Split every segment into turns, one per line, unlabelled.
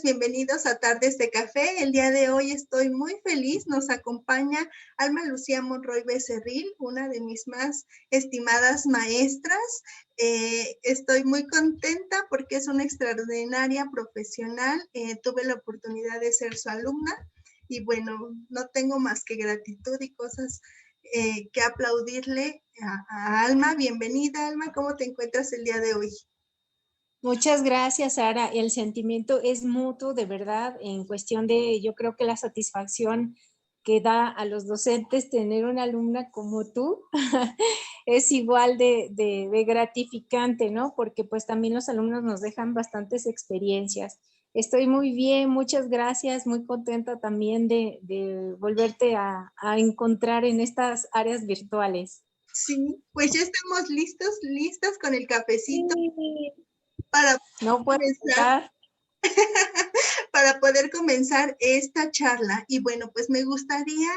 bienvenidos a Tardes de Café. El día de hoy estoy muy feliz, nos acompaña Alma Lucía Monroy Becerril, una de mis más estimadas maestras. Estoy muy contenta porque es una extraordinaria profesional. Tuve la oportunidad de ser su alumna y bueno, no tengo más que gratitud y cosas que aplaudirle a Alma. Bienvenida, Alma, ¿cómo te encuentras el día de hoy?
Muchas gracias, Sara. El sentimiento es mutuo, de verdad, en cuestión de, yo creo que la satisfacción que da a los docentes tener una alumna como tú es igual de gratificante, ¿no? Porque pues también los alumnos nos dejan bastantes experiencias. Estoy muy bien, muchas gracias, muy contenta también de volverte a encontrar en estas áreas virtuales.
Sí, pues ya estamos listas con el cafecito
Sí,
para
no puedo
comenzar,
faltar.
para poder comenzar esta charla. Y bueno, pues me gustaría,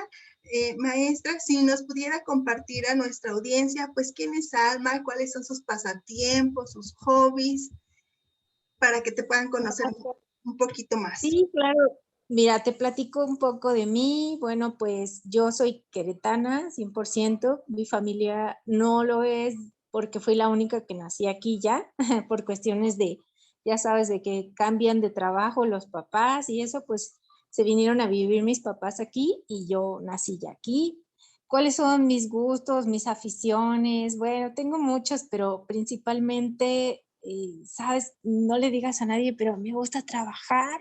maestra, si nos pudiera compartir a nuestra audiencia, pues quién es Alma, cuáles son sus pasatiempos, sus hobbies, para que te puedan conocer un poquito más.
Sí, claro. Mira, te platico un poco de mí. Bueno, pues yo soy queretana, 100%. Mi familia no lo es porque fui la única que nací aquí ya, por cuestiones de, ya sabes, de que cambian de trabajo los papás y eso, pues se vinieron a vivir mis papás aquí y yo nací ya aquí. ¿Cuáles son mis gustos, mis aficiones? Bueno, tengo muchos, pero principalmente, sabes, no le digas a nadie, pero me gusta trabajar.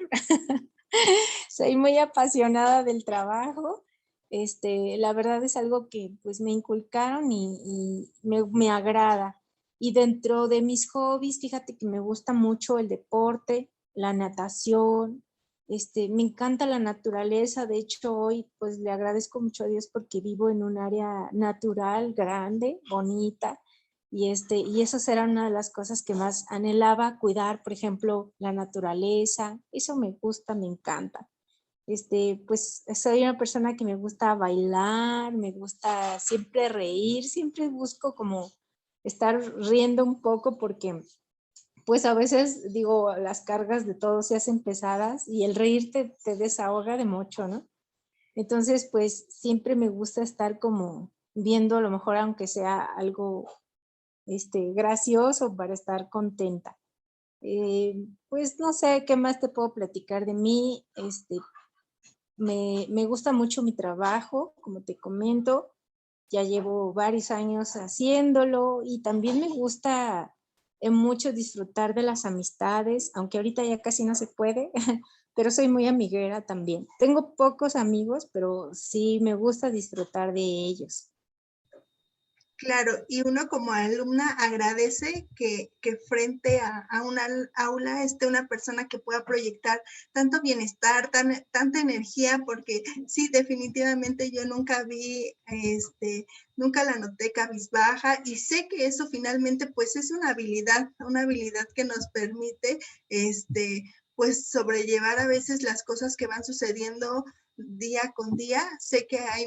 Soy muy apasionada del trabajo. La verdad es algo que pues me inculcaron y me agrada. Y dentro de mis hobbies, fíjate que me gusta mucho el deporte, la natación, me encanta la naturaleza. De hecho, hoy pues le agradezco mucho a Dios porque vivo en un área natural, grande, bonita. Y eso será una de las cosas que más anhelaba, cuidar, por ejemplo, la naturaleza. Eso me gusta, me encanta. Pues soy una persona que me gusta bailar, me gusta siempre reír, siempre busco como estar riendo un poco porque pues a veces digo, las cargas de todo se hacen pesadas y el reír te desahoga de mucho, ¿no? Entonces, pues siempre me gusta estar como viendo a lo mejor aunque sea algo gracioso para estar contenta. Pues no sé qué más te puedo platicar de mí. Me gusta mucho mi trabajo, como te comento, ya llevo varios años haciéndolo y también me gusta mucho disfrutar de las amistades, aunque ahorita ya casi no se puede, pero soy muy amiguera también. Tengo pocos amigos, pero sí me gusta disfrutar de ellos.
Claro, y uno como alumna agradece que frente a una aula esté una persona que pueda proyectar tanto bienestar, tanta energía, porque sí, definitivamente yo nunca vi, nunca la noté cabizbaja y sé que eso finalmente pues es una habilidad que nos permite, pues sobrellevar a veces las cosas que van sucediendo día con día. Sé que hay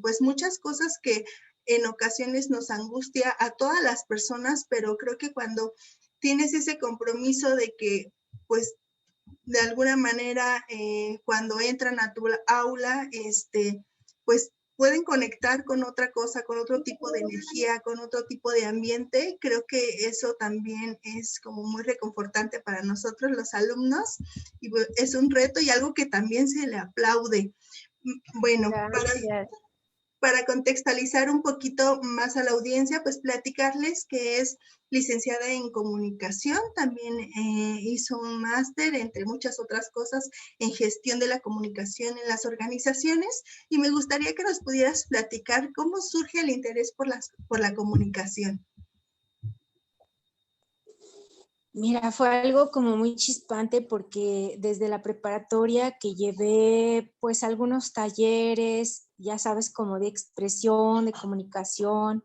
pues muchas cosas que en ocasiones nos angustia a todas las personas, pero creo que cuando tienes ese compromiso de que, pues, de alguna manera, cuando entran a tu aula, pues pueden conectar con otra cosa, con otro tipo de energía, con otro tipo de ambiente. Creo que eso también es como muy reconfortante para nosotros los alumnos y es un reto y algo que también se le aplaude. Bueno,
Gracias.
para contextualizar un poquito más a la audiencia, pues platicarles que es licenciada en comunicación, también hizo un máster, entre muchas otras cosas, en gestión de la comunicación en las organizaciones, y me gustaría que nos pudieras platicar cómo surge el interés por la comunicación.
Mira, fue algo como muy chispante porque desde la preparatoria que llevé pues algunos talleres, ya sabes, como de expresión, de comunicación,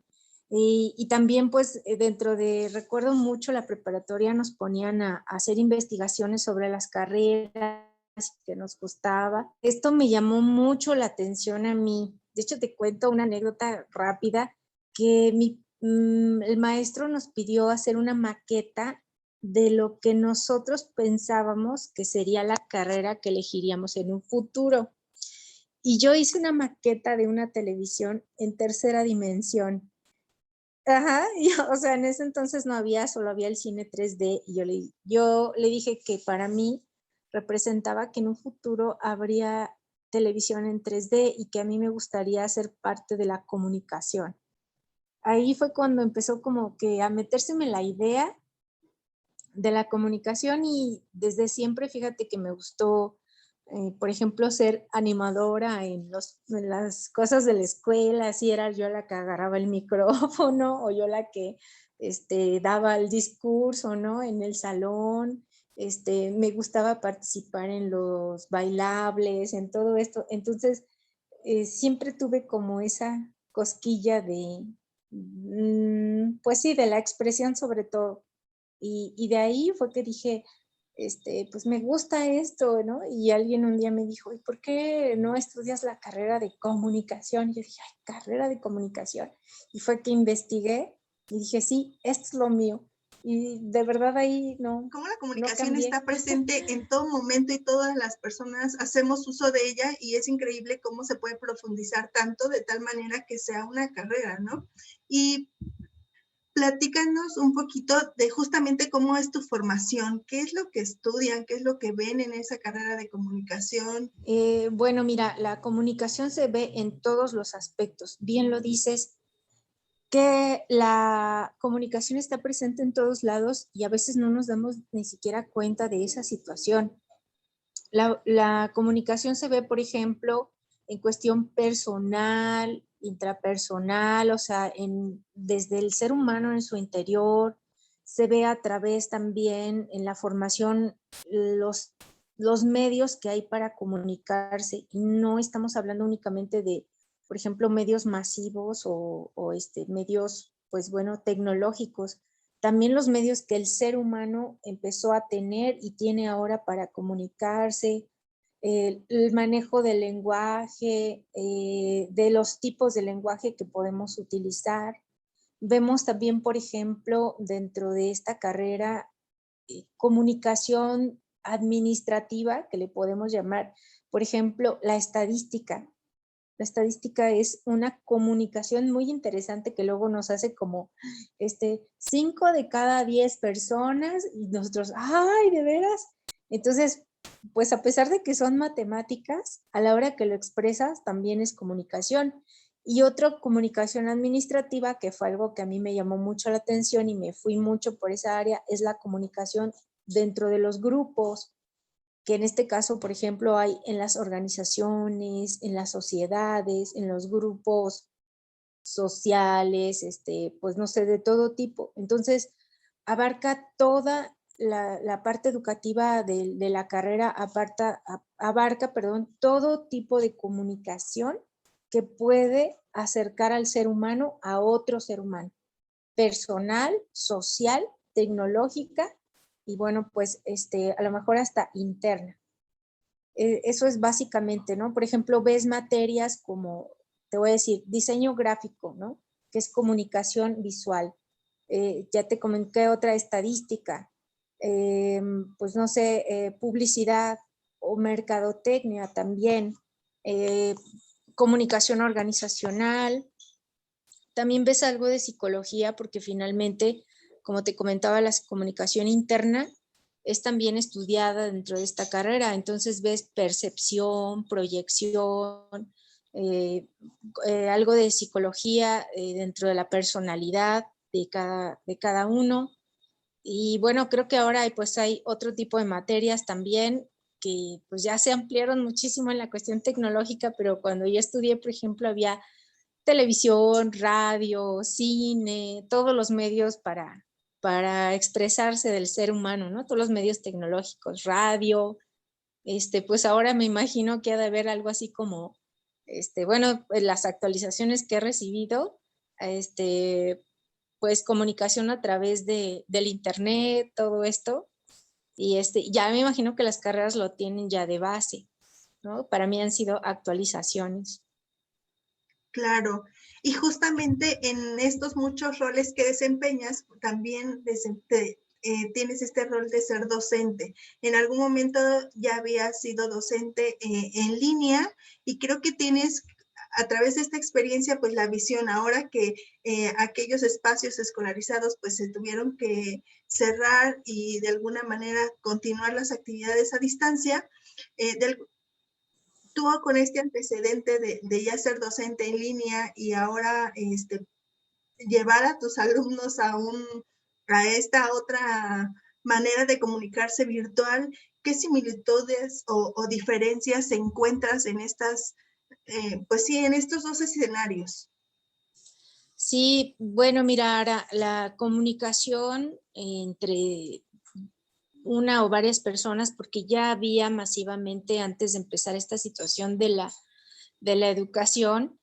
y también pues dentro de, recuerdo mucho la preparatoria nos ponían a hacer investigaciones sobre las carreras que nos gustaba. Esto me llamó mucho la atención a mí. De hecho, te cuento una anécdota rápida que el maestro nos pidió hacer una maqueta de lo que nosotros pensábamos que sería la carrera que elegiríamos en un futuro. Y yo hice una maqueta de una televisión en tercera dimensión. Ajá, y, o sea, en ese entonces no había, solo había el cine 3D y yo le dije que para mí representaba que en un futuro habría televisión en 3D y que a mí me gustaría ser parte de la comunicación. Ahí fue cuando empezó como que a metérseme la idea de la comunicación y desde siempre, fíjate que me gustó, por ejemplo, ser animadora en las cosas de la escuela, así era yo la que agarraba el micrófono o yo la que daba el discurso, ¿no? En el salón, me gustaba participar en los bailables, en todo esto. Entonces, siempre tuve como esa cosquilla de, pues sí, de la expresión sobre todo. Y de ahí fue que dije, pues me gusta esto, ¿no? Y alguien un día me dijo, ¿y por qué no estudias la carrera de comunicación? Y yo dije, ay, carrera de comunicación. Y fue que investigué y dije, sí, esto es lo mío. Y de verdad ahí
Cómo la
no
comunicación
cambié.
está presente en todo momento y todas las personas hacemos uso de ella y es increíble cómo se puede profundizar tanto de tal manera que sea una carrera, ¿no? Y platícanos un poquito de justamente cómo es tu formación, qué es lo que estudian, qué es lo que ven en esa carrera de comunicación.
Bueno, mira, la comunicación se ve en todos los aspectos. Bien lo dices, que la comunicación está presente en todos lados y a veces no nos damos ni siquiera cuenta de esa situación. La comunicación se ve, por ejemplo, en cuestión personal, intrapersonal, o sea, desde el ser humano en su interior, se ve a través también en la formación, los medios que hay para comunicarse. Y no estamos hablando únicamente de, por ejemplo, medios masivos o medios, pues bueno, tecnológicos, también los medios que el ser humano empezó a tener y tiene ahora para comunicarse, el manejo del lenguaje, de los tipos de lenguaje que podemos utilizar. Vemos también, por ejemplo, dentro de esta carrera, comunicación administrativa, que le podemos llamar, por ejemplo, la estadística. La estadística es una comunicación muy interesante que luego nos hace como 5 de cada 10 personas y nosotros, ¡ay, de veras! Entonces, pues a pesar de que son matemáticas, a la hora que lo expresas también es comunicación. Y otra comunicación administrativa, que fue algo que a mí me llamó mucho la atención y me fui mucho por esa área, es la comunicación dentro de los grupos, que en este caso, por ejemplo, hay en las organizaciones, en las sociedades, en los grupos sociales, pues no sé, de todo tipo. Entonces, abarca toda la parte educativa de la carrera, abarca, perdón, todo tipo de comunicación que puede acercar al ser humano a otro ser humano, personal, social, tecnológica y bueno, pues a lo mejor hasta interna. Eso es básicamente, ¿no? Por ejemplo, ves materias como, te voy a decir, diseño gráfico, ¿no? Que es comunicación visual. Ya te comenté otra estadística, pues no sé, publicidad o mercadotecnia también, eh, comunicación organizacional. También ves algo de psicología porque finalmente, como te comentaba, la comunicación interna es también estudiada dentro de esta carrera. Entonces ves percepción, proyección, eh, algo de psicología dentro de la personalidad de cada uno. Y bueno, creo que ahora pues hay otro tipo de materias también que pues ya se ampliaron muchísimo en la cuestión tecnológica, pero cuando yo estudié, por ejemplo, había televisión, radio, cine, todos los medios para expresarse del ser humano, ¿no? Todos los medios tecnológicos, radio, pues ahora me imagino que ha de haber algo así como, bueno, pues las actualizaciones que he recibido, pues comunicación a través del internet, todo esto, y ya me imagino que las carreras lo tienen ya de base, ¿no? Para mí han sido actualizaciones.
Claro, y justamente en estos muchos roles que desempeñas, también tienes este rol de ser docente. En algún momento ya habías sido docente en línea y creo que tienes a través de esta experiencia pues la visión ahora que aquellos espacios escolarizados pues se tuvieron que cerrar y de alguna manera continuar las actividades a distancia. Tú con este antecedente de ya ser docente en línea y ahora llevar a tus alumnos a esta otra manera de comunicarse virtual, ¿qué similitudes o diferencias encuentras en estas, pues sí, en estos dos escenarios?
Sí, bueno, mira, la comunicación entre una o varias personas, porque ya había masivamente antes de empezar esta situación de la educación,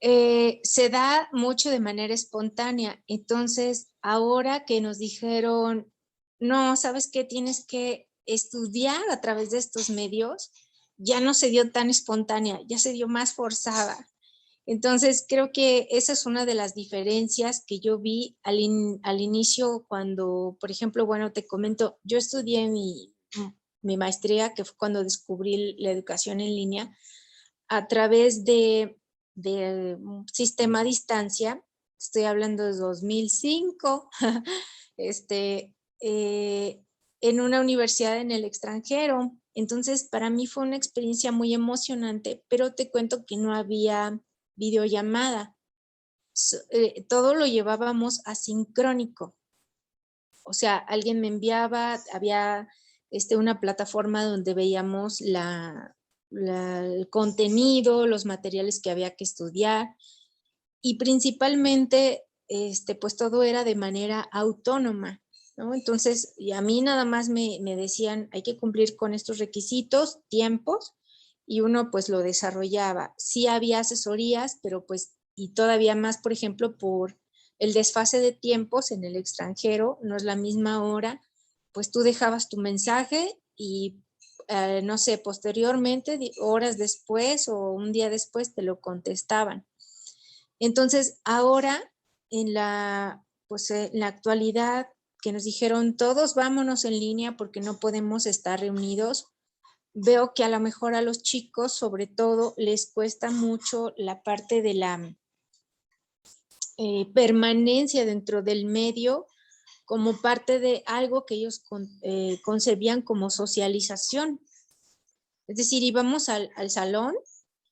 se da mucho de manera espontánea. Entonces, ahora que nos dijeron, no, ¿sabes qué? Tienes que estudiar a través de estos medios, ya no se dio tan espontánea, ya se dio más forzada. Entonces, creo que esa es una de las diferencias que yo vi al inicio cuando, por ejemplo, bueno, te comento, yo estudié mi maestría, que fue cuando descubrí la educación en línea, a través de un sistema a distancia. Estoy hablando de 2005, este, en una universidad en el extranjero. Entonces, para mí fue una experiencia muy emocionante, pero te cuento que no había videollamada. Todo lo llevábamos asincrónico. O sea, alguien me enviaba, había una plataforma donde veíamos el contenido, los materiales que había que estudiar y principalmente, pues todo era de manera autónoma, ¿no? Entonces, y a mí nada más me decían, hay que cumplir con estos requisitos, tiempos, y uno pues lo desarrollaba. Sí había asesorías, pero pues, y todavía más, por ejemplo, por el desfase de tiempos en el extranjero, no es la misma hora, pues tú dejabas tu mensaje y no sé, posteriormente, horas después o un día después te lo contestaban. Entonces, ahora pues, en la actualidad que nos dijeron todos vámonos en línea porque no podemos estar reunidos, veo que a lo mejor a los chicos sobre todo les cuesta mucho la parte de la permanencia dentro del medio como parte de algo que ellos concebían como socialización. Es decir, íbamos al salón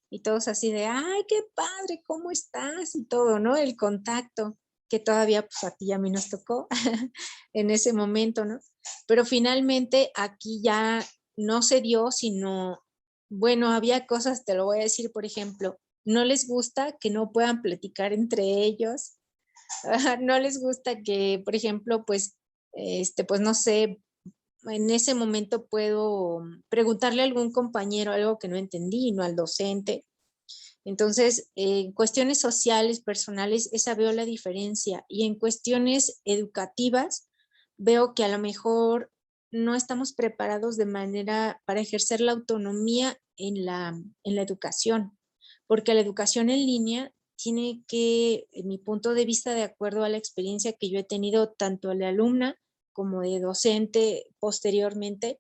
y todos así de, ay, qué padre, ¿cómo estás? Y todo, ¿no? El contacto, que todavía pues a ti y a mí nos tocó en ese momento, ¿no? Pero finalmente aquí ya no se dio, sino, bueno, había cosas, te lo voy a decir, por ejemplo, no les gusta que no puedan platicar entre ellos, no les gusta que, por ejemplo, pues, pues no sé, en ese momento puedo preguntarle a algún compañero algo que no entendí, no al docente. Entonces, en cuestiones sociales, personales, esa veo la diferencia. Y en cuestiones educativas, veo que a lo mejor no estamos preparados de manera para ejercer la autonomía en la educación, porque la educación en línea tiene que, en mi punto de vista, de acuerdo a la experiencia que yo he tenido tanto de alumna como de docente posteriormente,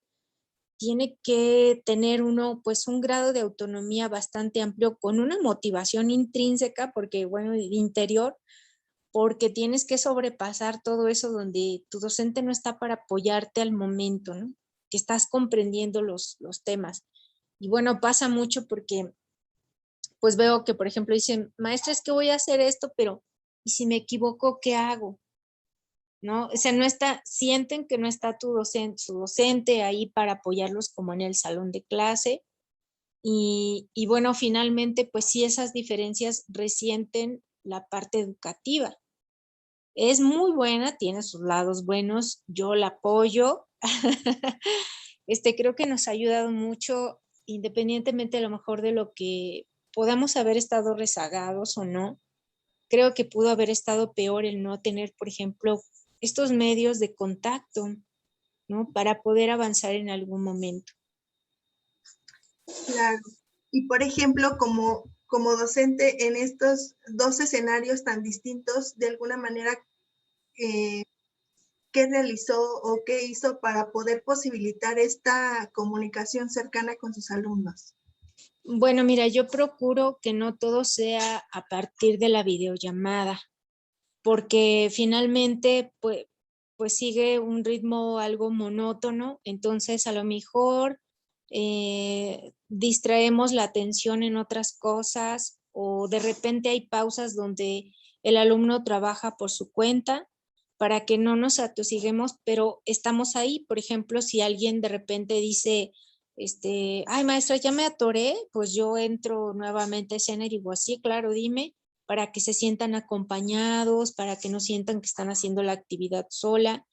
tiene que tener uno pues un grado de autonomía bastante amplio con una motivación intrínseca, porque bueno, interior, porque tienes que sobrepasar todo eso donde tu docente no está para apoyarte al momento, ¿no? Que estás comprendiendo los temas. Y bueno, pasa mucho porque pues veo que, por ejemplo, dicen, maestra, es que voy a hacer esto, pero ¿y si me equivoco, qué hago? ¿No? O sea, no está, sienten que no está su docente ahí para apoyarlos como en el salón de clase. Y bueno, finalmente, pues sí, esas diferencias resienten la parte educativa. Es muy buena, tiene sus lados buenos, yo la apoyo. Creo que nos ha ayudado mucho, independientemente a lo mejor de lo que podamos haber estado rezagados o no. Creo que pudo haber estado peor el no tener, por ejemplo, estos medios de contacto, ¿no? Para poder avanzar en algún momento.
Claro. Y por ejemplo, como docente en estos dos escenarios tan distintos, de alguna manera, ¿qué qué realizó o qué hizo para poder posibilitar esta comunicación cercana con sus alumnos?
Bueno, mira, yo procuro que no todo sea a partir de la videollamada, porque finalmente, pues sigue un ritmo algo monótono, entonces a lo mejor distraemos la atención en otras cosas o de repente hay pausas donde el alumno trabaja por su cuenta para que no nos atosiguemos, pero estamos ahí. Por ejemplo, si alguien de repente dice, ay maestra, ya me atoré, pues yo entro nuevamente a escena y digo, así, claro, dime, para que se sientan acompañados, para que no sientan que están haciendo la actividad sola.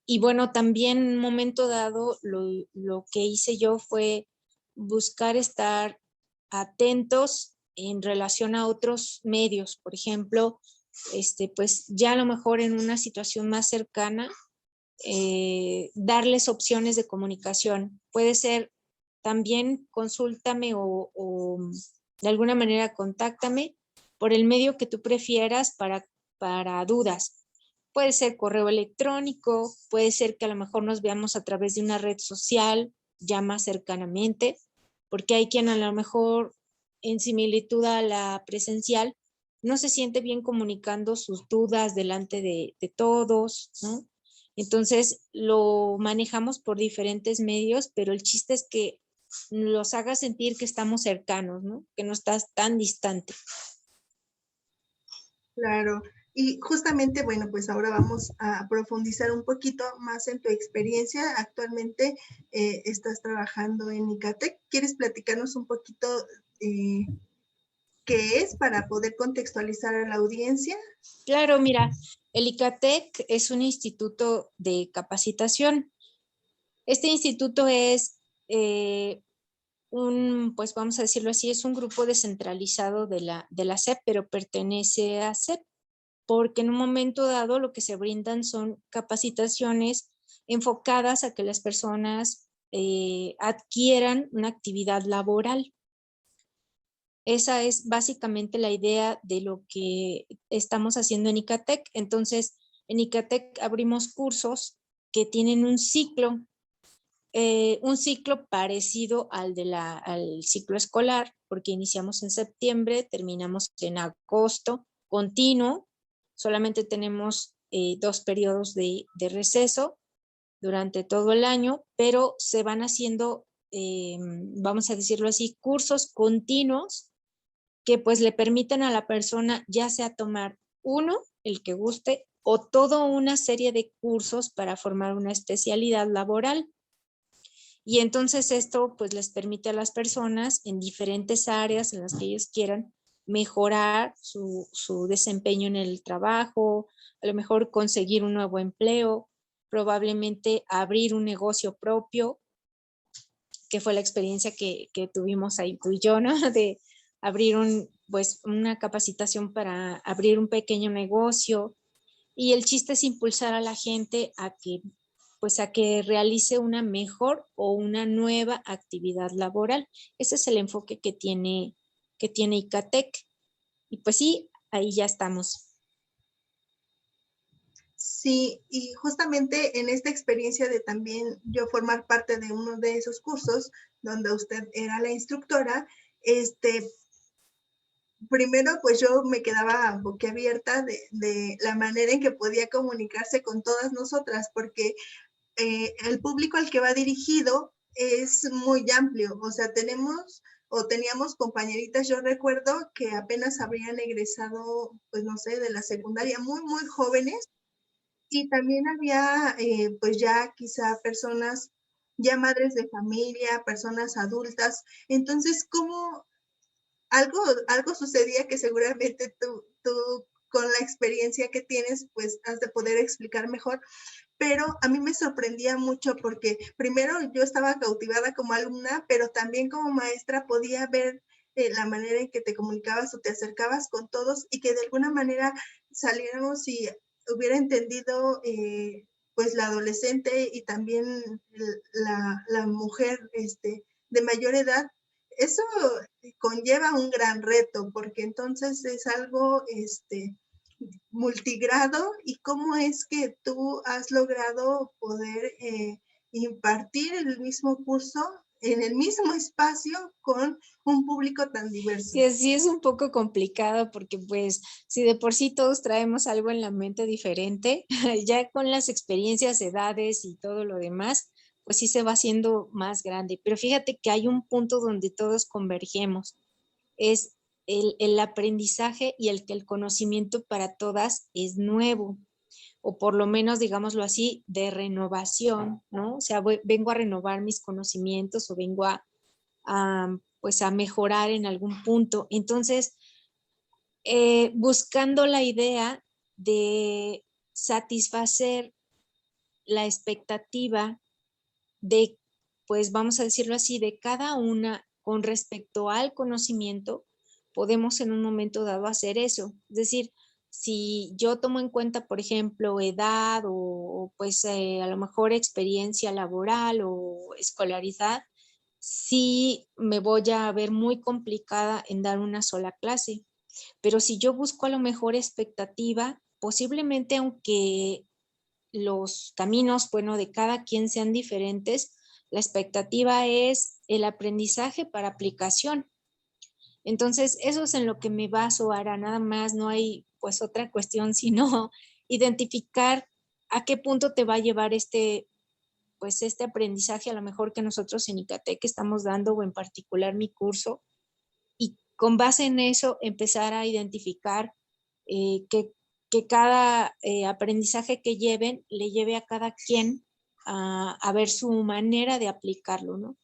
Y bueno, también en un momento dado lo que hice yo fue buscar estar atentos en relación a otros medios. Por ejemplo, pues ya a lo mejor en una situación más cercana, darles opciones de comunicación. Puede ser también consúltame o de alguna manera contáctame por el medio que tú prefieras para dudas. Puede ser correo electrónico, puede ser que a lo mejor nos veamos a través de una red social ya más cercanamente, porque hay quien a lo mejor en similitud a la presencial no se siente bien comunicando sus dudas delante de todos, ¿no? Entonces lo manejamos por diferentes medios, pero el chiste es que los haga sentir que estamos cercanos, ¿no? Que no estás tan distante.
Claro. Y justamente, bueno, pues ahora vamos a profundizar un poquito más en tu experiencia. Actualmente estás trabajando en Icatec. ¿Quieres platicarnos un poquito qué es para poder contextualizar a la audiencia?
Claro, mira, el Icatec es un instituto de capacitación. Este instituto es pues vamos a decirlo así, es un grupo descentralizado de la SEP, pero pertenece a SEP, porque en un momento dado lo que se brindan son capacitaciones enfocadas a que las personas adquieran una actividad laboral. Esa es básicamente la idea de lo que estamos haciendo en Icatec. Entonces, en Icatec abrimos cursos que tienen un ciclo parecido al ciclo escolar, porque iniciamos en septiembre, terminamos en agosto, continuo. Solamente tenemos 2 periodos de receso durante todo el año, pero se van haciendo, vamos a decirlo así, cursos continuos que pues le permiten a la persona ya sea tomar uno, el que guste, o toda una serie de cursos para formar una especialidad laboral. Y entonces esto pues les permite a las personas en diferentes áreas en las que ellos quieran mejorar su desempeño en el trabajo, a lo mejor conseguir un nuevo empleo, probablemente abrir un negocio propio, que fue la experiencia que tuvimos ahí tú y yo, ¿no? De abrir pues una capacitación para abrir un pequeño negocio. Y el chiste es impulsar a la gente pues a que realice una mejor o una nueva actividad laboral. Ese es el enfoque que tiene Icatec. Y pues sí, ahí ya estamos.
Sí, y justamente en esta experiencia de también yo formar parte de uno de esos cursos donde usted era la instructora, primero pues yo me quedaba boquiabierta de la manera en que podía comunicarse con todas nosotras, porque el público al que va dirigido es muy amplio, o sea, teníamos compañeritas, yo recuerdo que apenas habrían egresado, pues no sé, de la secundaria, muy, muy jóvenes, y también había, pues ya quizá personas, ya madres de familia, personas adultas. Entonces, ¿cómo algo sucedía que seguramente tú con la experiencia que tienes, pues has de poder explicar mejor? Pero a mí me sorprendía mucho porque primero yo estaba cautivada como alumna, pero también como maestra podía ver la manera en que te comunicabas o te acercabas con todos y que de alguna manera saliéramos y hubiera entendido pues la adolescente y también la mujer de mayor edad. Eso conlleva un gran reto porque entonces es algo multigrado y cómo es que tú has logrado poder impartir el mismo curso en el mismo espacio con un público tan diverso.
Sí, es un poco complicado porque pues si de por sí todos traemos algo en la mente diferente, ya con las experiencias, edades y todo lo demás, pues sí se va haciendo más grande. Pero fíjate que hay un punto donde todos convergemos, es el aprendizaje y el que el conocimiento para todas es nuevo, o por lo menos, digámoslo así, de renovación, ¿no? O sea, vengo a renovar mis conocimientos o vengo pues a mejorar en algún punto. Entonces, buscando la idea de satisfacer la expectativa de, pues vamos a decirlo así, de cada una con respecto al conocimiento, podemos en un momento dado hacer eso. Es decir, si yo tomo en cuenta, por ejemplo, edad o pues a lo mejor experiencia laboral o escolaridad, sí me voy a ver muy complicada en dar una sola clase. Pero si yo busco a lo mejor expectativa, posiblemente aunque los caminos, bueno, de cada quien sean diferentes, la expectativa es el aprendizaje para aplicación. Entonces, eso es en lo que me baso, Ara, nada más, no hay pues otra cuestión, sino identificar a qué punto te va a llevar pues este aprendizaje a lo mejor que nosotros en ICATEC estamos dando o en particular mi curso, y con base en eso empezar a identificar que cada aprendizaje que lleven le lleve a cada quien a ver su manera de aplicarlo, ¿no?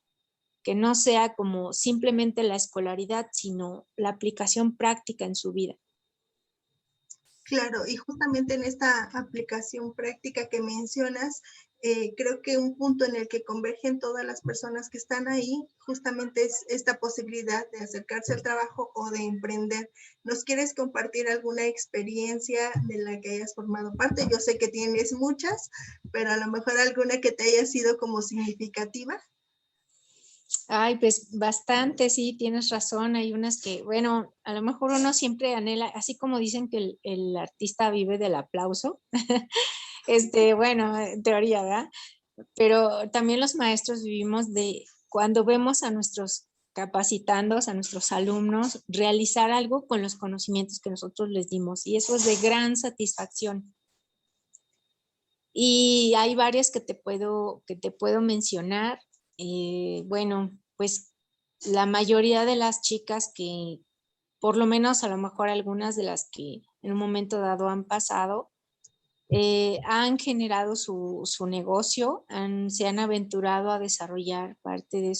Que no sea como simplemente la escolaridad, sino la aplicación práctica en su vida.
Claro, y justamente en esta aplicación práctica que mencionas, creo que un punto en el que convergen todas las personas que están ahí, justamente es esta posibilidad de acercarse al trabajo o de emprender. ¿Nos quieres compartir alguna experiencia de la que hayas formado parte? Yo sé que tienes muchas, pero a lo mejor alguna que te haya sido como significativa.
Ay, pues bastante, sí, tienes razón. Hay unas que, bueno, a lo mejor uno siempre anhela, así como dicen que el artista vive del aplauso, bueno, en teoría, ¿verdad? Pero también los maestros vivimos de cuando vemos a nuestros capacitandos, a nuestros alumnos, realizar algo con los conocimientos que nosotros les dimos. Y eso es de gran satisfacción. Y hay varias que te puedo mencionar. Bueno, pues la mayoría de las chicas que, por lo menos a lo mejor algunas de las que en un momento dado han pasado, han generado su negocio, se han aventurado a desarrollar parte de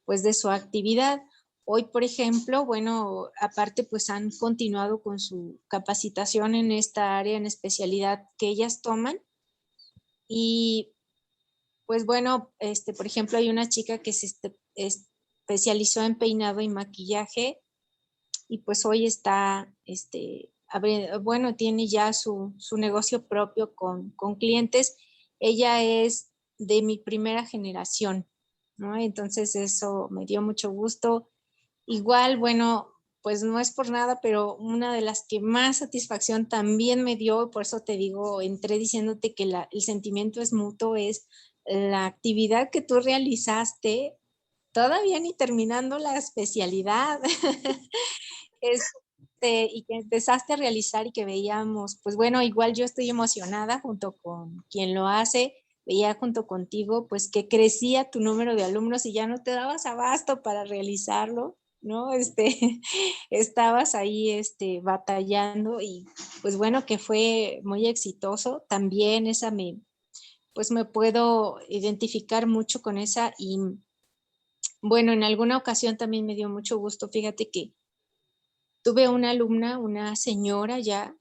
pues de su actividad. Hoy, por ejemplo, bueno, aparte pues han continuado con su capacitación en esta área en especialidad que ellas toman. Y pues bueno, por ejemplo, hay una chica que se especializó en peinado y maquillaje y pues hoy está, bueno, tiene ya su negocio propio con clientes. Ella es de mi primera generación, ¿no? Entonces eso me dio mucho gusto. Igual, bueno, pues no es por nada, pero una de las que más satisfacción también me dio, por eso te digo, entré diciéndote que el sentimiento es mutuo, es la actividad que tú realizaste, todavía ni terminando la especialidad, y que empezaste a realizar y que veíamos, pues bueno, igual yo estoy emocionada junto con quien lo hace, veía junto contigo, pues que crecía tu número de alumnos y ya no te dabas abasto para realizarlo, ¿no? Estabas ahí, batallando y pues bueno, que fue muy exitoso. También pues me puedo identificar mucho con esa y bueno, en alguna ocasión también me dio mucho gusto, fíjate que tuve una alumna, una señora ya,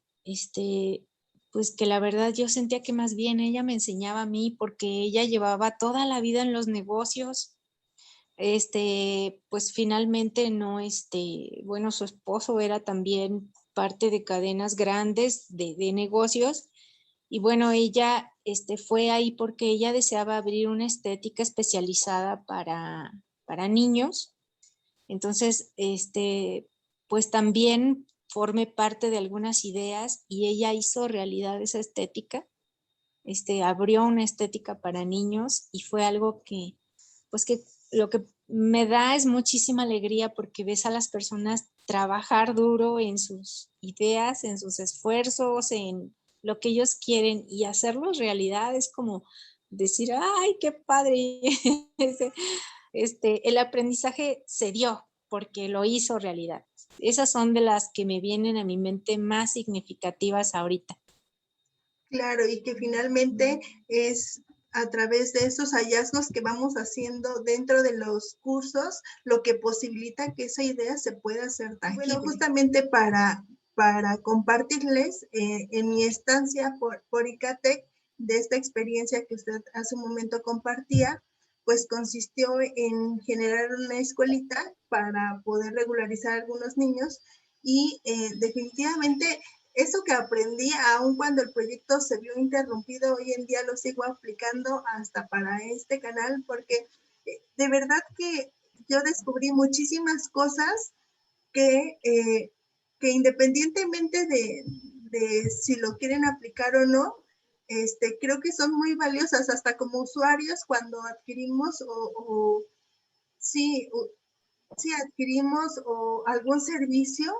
pues que la verdad yo sentía que más bien ella me enseñaba a mí porque ella llevaba toda la vida en los negocios. Pues finalmente no, bueno, su esposo era también parte de cadenas grandes de negocios y bueno, ella, fue ahí porque ella deseaba abrir una estética especializada para niños. Entonces, pues también formé parte de algunas ideas y ella hizo realidad esa estética. Abrió una estética para niños y fue algo que, pues que lo que me da es muchísima alegría porque ves a las personas trabajar duro en sus ideas, en sus esfuerzos, en lo que ellos quieren y hacerlos realidad. Es como decir, ¡ay, qué padre! El aprendizaje se dio porque lo hizo realidad. Esas son de las que me vienen a mi mente más significativas ahorita.
Claro, y que finalmente es a través de esos hallazgos que vamos haciendo dentro de los cursos lo que posibilita que esa idea se pueda hacer tangible. Bueno, justamente para compartirles en mi estancia por ICATEC de esta experiencia que usted hace un momento compartía, pues consistió en generar una escuelita para poder regularizar a algunos niños y definitivamente eso que aprendí, aun cuando el proyecto se vio interrumpido, hoy en día lo sigo aplicando hasta para este canal, porque de verdad que yo descubrí muchísimas cosas que independientemente de si lo quieren aplicar o no, creo que son muy valiosas, hasta como usuarios cuando adquirimos sí, adquirimos algún servicio.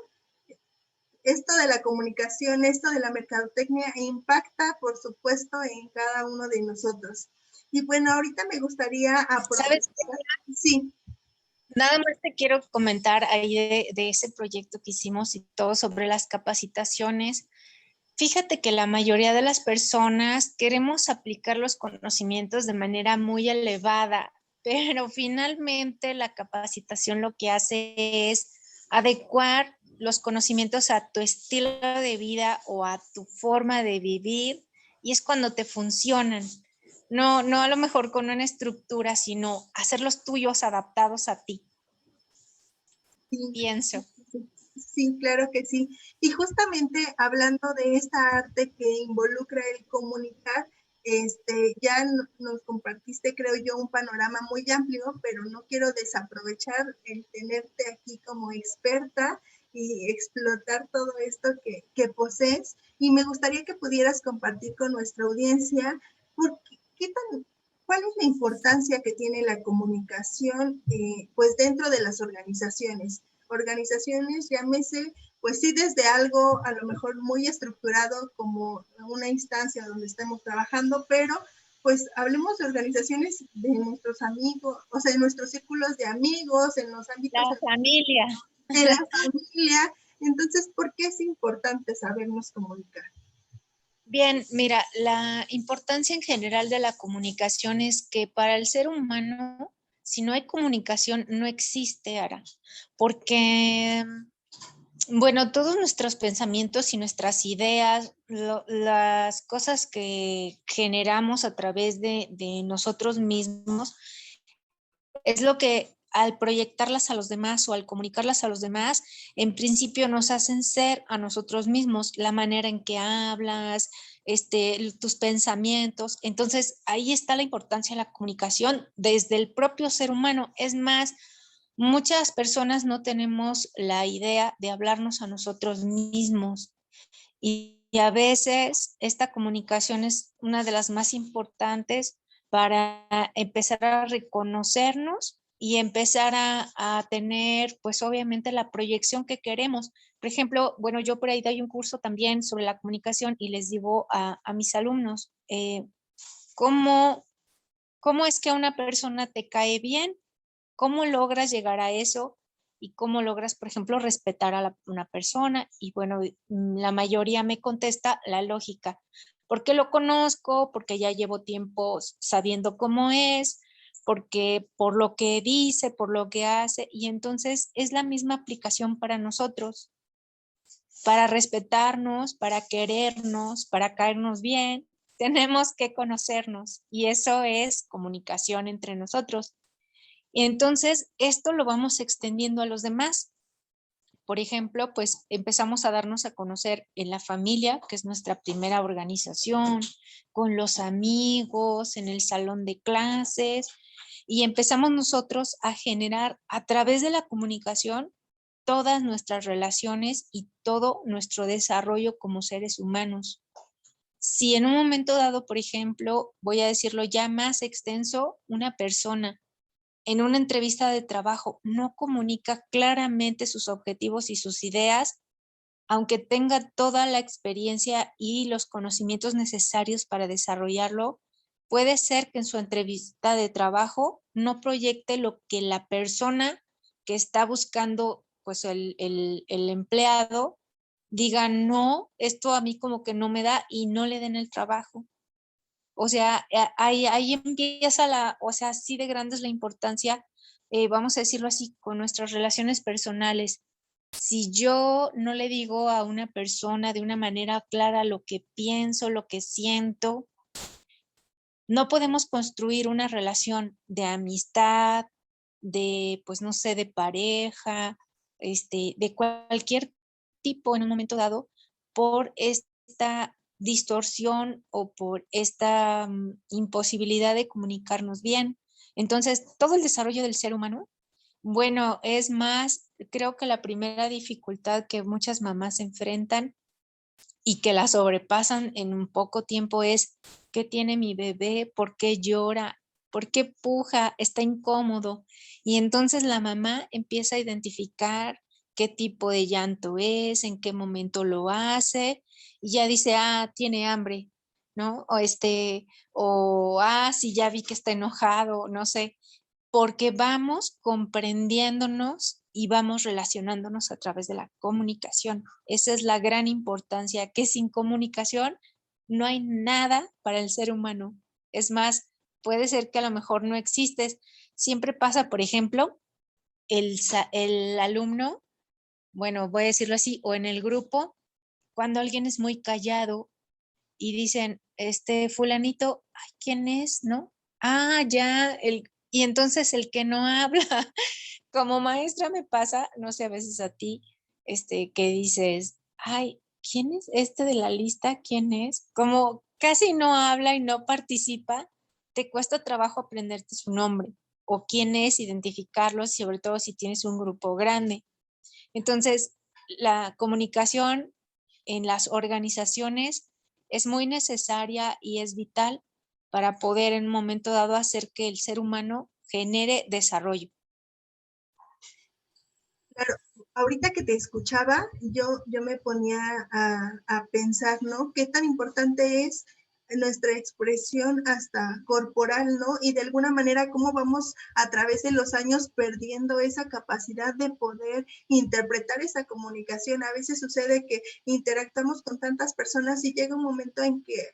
Esto de la comunicación, esto de la mercadotecnia impacta, por supuesto, en cada uno de nosotros. Y bueno, ahorita me gustaría aprovechar.
¿Sabes?
Sí.
Nada más te quiero comentar ahí de ese proyecto que hicimos y todo sobre las capacitaciones. Fíjate que la mayoría de las personas queremos aplicar los conocimientos de manera muy elevada, pero finalmente la capacitación lo que hace es adecuar los conocimientos a tu estilo de vida o a tu forma de vivir y es cuando te funcionan. No a lo mejor con una estructura, sino hacerlos tuyos adaptados a ti.
Sí,
pienso.
Sí, claro que sí. Y justamente hablando de esta arte que involucra el comunicar, ya nos compartiste, creo yo, un panorama muy amplio, pero no quiero desaprovechar el tenerte aquí como experta y explotar todo esto que posees. Y me gustaría que pudieras compartir con nuestra audiencia cuál es la importancia que tiene la comunicación pues dentro de las organizaciones. Organizaciones, llámese, pues sí, desde algo a lo mejor muy estructurado como una instancia donde estemos trabajando, pero pues hablemos de organizaciones de nuestros amigos, o sea, de nuestros círculos de amigos, en los ámbitos...
La familia.
En la familia. Entonces, ¿por qué es importante sabernos comunicar?
Bien, mira, la importancia en general de la comunicación es que para el ser humano, si no hay comunicación, no existe, Ara, porque, bueno, todos nuestros pensamientos y nuestras ideas, las cosas que generamos a través de nosotros mismos, es lo que al proyectarlas a los demás o al comunicarlas a los demás, en principio nos hacen ser a nosotros mismos, la manera en que hablas, tus pensamientos. Entonces, ahí está la importancia de la comunicación desde el propio ser humano. Es más, muchas personas no tenemos la idea de hablarnos a nosotros mismos y a veces esta comunicación es una de las más importantes para empezar a reconocernos y empezar a tener, pues obviamente, la proyección que queremos. Por ejemplo, bueno, yo por ahí doy un curso también sobre la comunicación y les digo a mis alumnos, ¿cómo es que a una persona te cae bien? ¿Cómo logras llegar a eso? ¿Y cómo logras, por ejemplo, respetar a una persona? Y bueno, la mayoría me contesta la lógica. Porque lo conozco, porque ya llevo tiempo sabiendo cómo es, porque por lo que dice, por lo que hace, y entonces es la misma aplicación para nosotros, para respetarnos, para querernos, para caernos bien, tenemos que conocernos y eso es comunicación entre nosotros. Y entonces esto lo vamos extendiendo a los demás. Por ejemplo, pues empezamos a darnos a conocer en la familia, que es nuestra primera organización, con los amigos, en el salón de clases, y empezamos nosotros a generar a través de la comunicación todas nuestras relaciones y todo nuestro desarrollo como seres humanos. Si en un momento dado, por ejemplo, voy a decirlo ya más extenso, una persona en una entrevista de trabajo no comunica claramente sus objetivos y sus ideas, aunque tenga toda la experiencia y los conocimientos necesarios para desarrollarlo, puede ser que en su entrevista de trabajo no proyecte lo que la persona que está buscando, pues el empleado, diga, no, esto a mí como que no me da, y no le den el trabajo. O sea, ahí empieza o sea, así de grande es la importancia, vamos a decirlo así, con nuestras relaciones personales. Si yo no le digo a una persona de una manera clara lo que pienso, lo que siento, no podemos construir una relación de amistad, de, pues no sé, de pareja, de cualquier tipo en un momento dado, por esta distorsión o por esta imposibilidad de comunicarnos bien. Entonces, todo el desarrollo del ser humano, bueno, es más, creo que la primera dificultad que muchas mamás enfrentan y que la sobrepasan en un poco tiempo es: ¿qué tiene mi bebé? ¿Por qué llora? ¿Por qué puja? Está incómodo. Y entonces la mamá empieza a identificar qué tipo de llanto es, en qué momento lo hace, y ya dice, tiene hambre, ¿no? Sí, ya vi que está enojado, no sé, porque vamos comprendiéndonos y vamos relacionándonos a través de la comunicación. Esa es la gran importancia, que sin comunicación no hay nada para el ser humano. Es más, puede ser que a lo mejor no existes. Siempre pasa, por ejemplo, el alumno, bueno, voy a decirlo así, o en el grupo, cuando alguien es muy callado y dicen, fulanito, ay, ¿quién es? ¿No? Ya, y entonces el que no habla, como maestra me pasa, no sé, a veces a ti, que dices, ay, ¿quién es este de la lista? ¿Quién es? Como casi no habla y no participa, te cuesta trabajo aprenderte su nombre o quién es, identificarlo, sobre todo si tienes un grupo grande. Entonces, la comunicación en las organizaciones es muy necesaria y es vital para poder en un momento dado hacer que el ser humano genere desarrollo.
Claro, ahorita que te escuchaba, yo me ponía a pensar, ¿no? Qué tan importante es nuestra expresión hasta corporal, ¿no? Y de alguna manera cómo vamos a través de los años perdiendo esa capacidad de poder interpretar esa comunicación. A veces sucede que interactuamos con tantas personas y llega un momento en que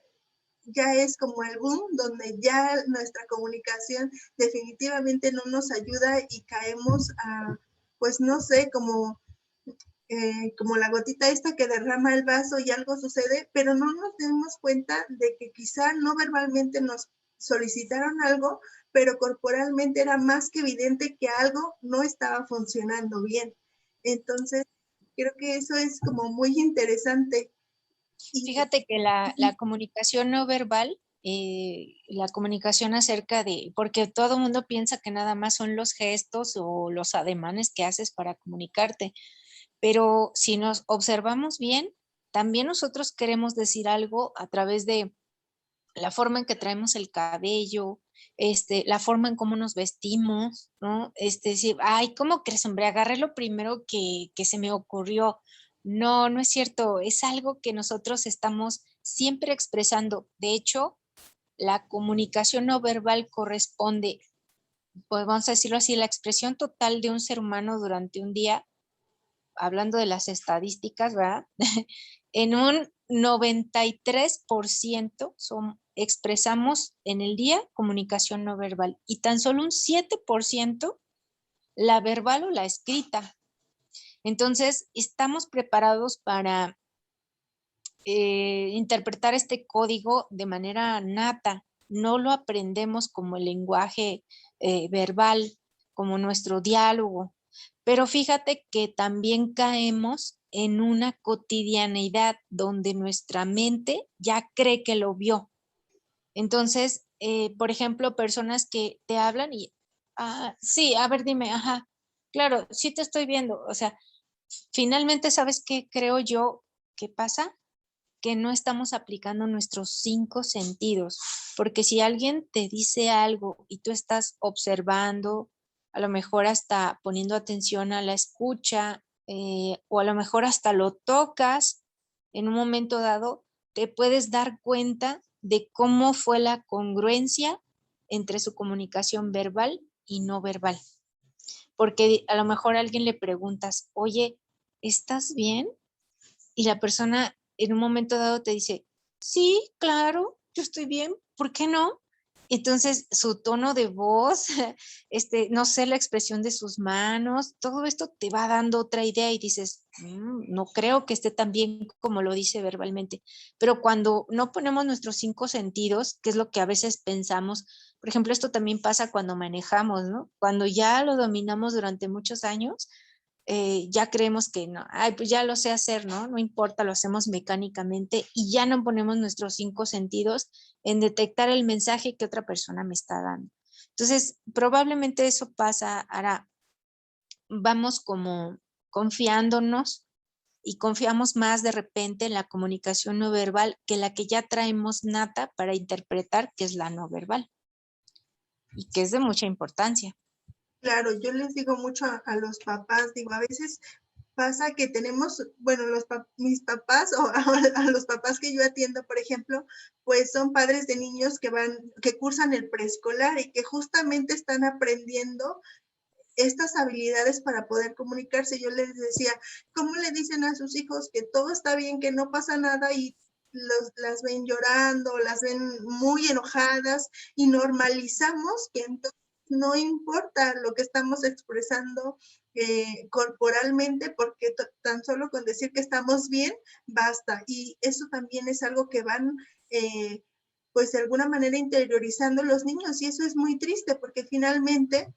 ya es como el boom, donde ya nuestra comunicación definitivamente no nos ayuda y caemos a, pues no sé, como la gotita esta que derrama el vaso y algo sucede, pero no nos dimos cuenta de que quizá no verbalmente nos solicitaron algo, pero corporalmente era más que evidente que algo no estaba funcionando bien. Entonces, creo que eso es como muy interesante. Y,
Fíjate que la comunicación no verbal, la comunicación acerca de, porque todo el mundo piensa que nada más son los gestos o los ademanes que haces para comunicarte, pero si nos observamos bien, también nosotros queremos decir algo a través de la forma en que traemos el cabello, la forma en cómo nos vestimos, ¿no? Decir, ay, ¿cómo crees, hombre? Agarré lo primero que se me ocurrió. No, no es cierto. Es algo que nosotros estamos siempre expresando. De hecho, la comunicación no verbal corresponde, pues vamos a decirlo así, la expresión total de un ser humano durante un día, hablando de las estadísticas, ¿verdad? En un 93% expresamos en el día comunicación no verbal y tan solo un 7% la verbal o la escrita. Entonces, estamos preparados para interpretar este código de manera nata. No lo aprendemos como el lenguaje verbal, como nuestro diálogo. Pero fíjate que también caemos en una cotidianeidad donde nuestra mente ya cree que lo vio. Entonces, por ejemplo, personas que te hablan y, sí, a ver, dime, ajá, claro, sí te estoy viendo. O sea, finalmente, ¿sabes qué creo yo que pasa? Que no estamos aplicando nuestros 5 sentidos, porque si alguien te dice algo y tú estás observando, a lo mejor hasta poniendo atención a la escucha, o a lo mejor hasta lo tocas en un momento dado, te puedes dar cuenta de cómo fue la congruencia entre su comunicación verbal y no verbal. Porque a lo mejor a alguien le preguntas, oye, ¿estás bien? Y la persona en un momento dado te dice, sí, claro, yo estoy bien, ¿por qué no? Entonces, su tono de voz, no sé, la expresión de sus manos, todo esto te va dando otra idea y dices, no creo que esté tan bien como lo dice verbalmente. Pero cuando no ponemos nuestros 5 sentidos, que es lo que a veces pensamos, por ejemplo, esto también pasa cuando manejamos, ¿no? Cuando ya lo dominamos durante muchos años, ya creemos que no, ay, pues ya lo sé hacer, ¿no? No importa, lo hacemos mecánicamente y ya no ponemos nuestros 5 sentidos en detectar el mensaje que otra persona me está dando. Entonces, probablemente eso pasa. Ahora, vamos como confiándonos y confiamos más de repente en la comunicación no verbal que la que ya traemos nata para interpretar, que es la no verbal y que es de mucha importancia.
Claro, yo les digo mucho a los papás, digo, a veces pasa que tenemos, bueno, mis papás o a los papás que yo atiendo, por ejemplo, pues son padres de niños que cursan el preescolar y que justamente están aprendiendo estas habilidades para poder comunicarse. Yo les decía, ¿cómo le dicen a sus hijos que todo está bien, que no pasa nada y las ven llorando, las ven muy enojadas y normalizamos que entonces no importa lo que estamos expresando corporalmente porque tan solo con decir que estamos bien basta, y eso también es algo que van pues de alguna manera interiorizando los niños, y eso es muy triste porque finalmente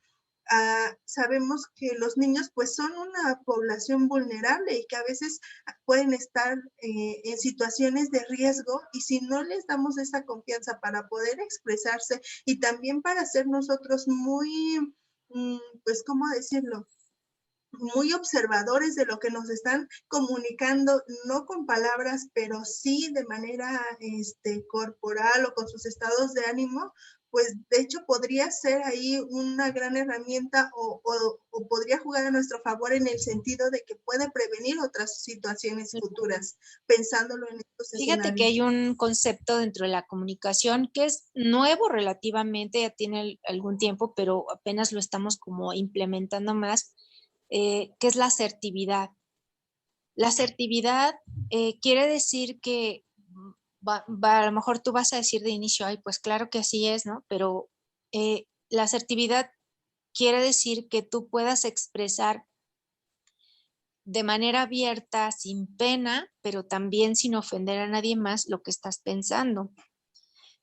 sabemos que los niños pues son una población vulnerable y que a veces pueden estar en situaciones de riesgo, y si no les damos esa confianza para poder expresarse y también para ser nosotros muy, pues, ¿cómo decirlo? Muy observadores de lo que nos están comunicando, no con palabras, pero sí de manera corporal o con sus estados de ánimo, pues de hecho podría ser ahí una gran herramienta o podría jugar a nuestro favor en el sentido de que puede prevenir otras situaciones futuras, pensándolo en estos
Fíjate que
escenarios.
hay un concepto dentro de la comunicación que es nuevo relativamente, ya tiene algún tiempo, pero apenas lo estamos como implementando más, que es la asertividad. La asertividad quiere decir que a lo mejor tú vas a decir de inicio, ay, pues claro que así es, ¿no? Pero la asertividad quiere decir que tú puedas expresar de manera abierta, sin pena, pero también sin ofender a nadie más lo que estás pensando.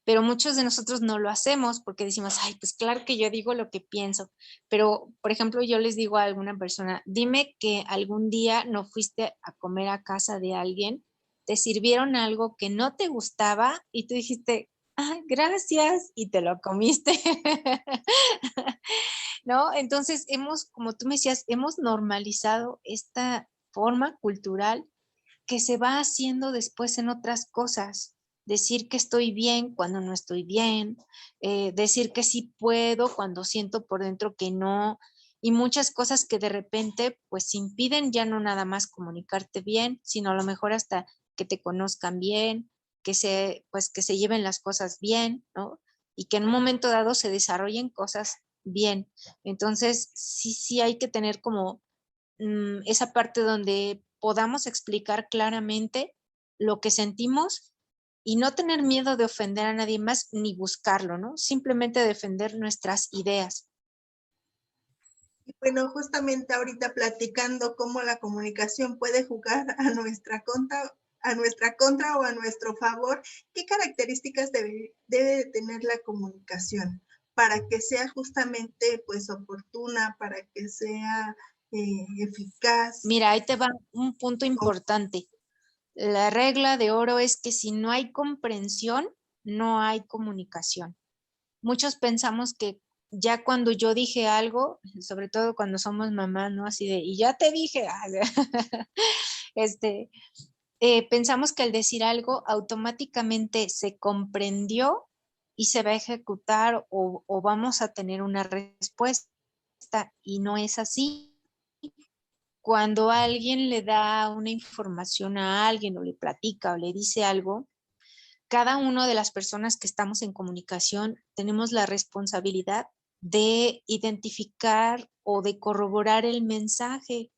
Pero muchos de nosotros no lo hacemos porque decimos, ay, pues claro que yo digo lo que pienso. Pero, por ejemplo, yo les digo a alguna persona, dime que algún día no fuiste a comer a casa de alguien, te sirvieron algo que no te gustaba y tú dijiste, ah, gracias, y te lo comiste. ¿No? Entonces como tú me decías, hemos normalizado esta forma cultural que se va haciendo después en otras cosas. Decir que estoy bien cuando no estoy bien, decir que sí puedo cuando siento por dentro que no, y muchas cosas que de repente pues impiden ya no nada más comunicarte bien, sino a lo mejor hasta que te conozcan bien, pues que se lleven las cosas bien, ¿no? Y que en un momento dado se desarrollen cosas bien. Entonces, sí hay que tener como esa parte donde podamos explicar claramente lo que sentimos y no tener miedo de ofender a nadie más ni buscarlo, ¿no? Simplemente defender nuestras ideas.
Y bueno, justamente ahorita platicando cómo la comunicación puede jugar a nuestra contra o a nuestro favor, ¿qué características debe de tener la comunicación para que sea justamente pues oportuna, para que sea eficaz?
Mira, ahí te va un punto importante. La regla de oro es que si no hay comprensión, no hay comunicación. Muchos pensamos que ya cuando yo dije algo, sobre todo cuando somos mamás, ¿no? Así de, y ya te dije, este, pensamos que al decir algo automáticamente se comprendió y se va a ejecutar o vamos a tener una respuesta y no es así. Cuando alguien le da una información a alguien o le platica o le dice algo, cada una de las personas que estamos en comunicación tenemos la responsabilidad de identificar o de corroborar el mensaje,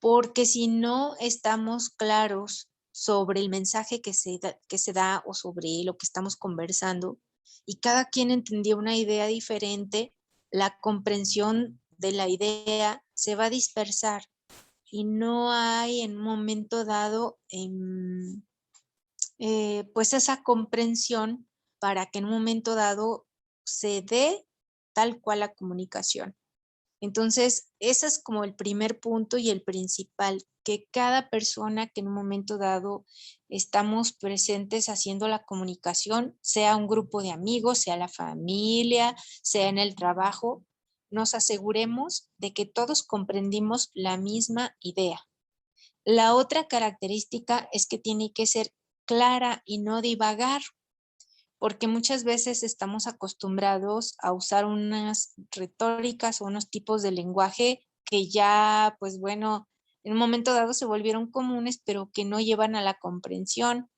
porque si no estamos claros sobre el mensaje que se da o sobre lo que estamos conversando y cada quien entendió una idea diferente, la comprensión de la idea se va a dispersar y no hay en un momento dado pues esa comprensión para que en un momento dado se dé tal cual la comunicación. Entonces, ese es como el primer punto y el principal, que cada persona que en un momento dado estamos presentes haciendo la comunicación, sea un grupo de amigos, sea la familia, sea en el trabajo, nos aseguremos de que todos comprendimos la misma idea. La otra característica es que tiene que ser clara y no divagar, porque muchas veces estamos acostumbrados a usar unas retóricas o unos tipos de lenguaje que ya, pues bueno, en un momento dado se volvieron comunes, pero que no llevan a la comprensión.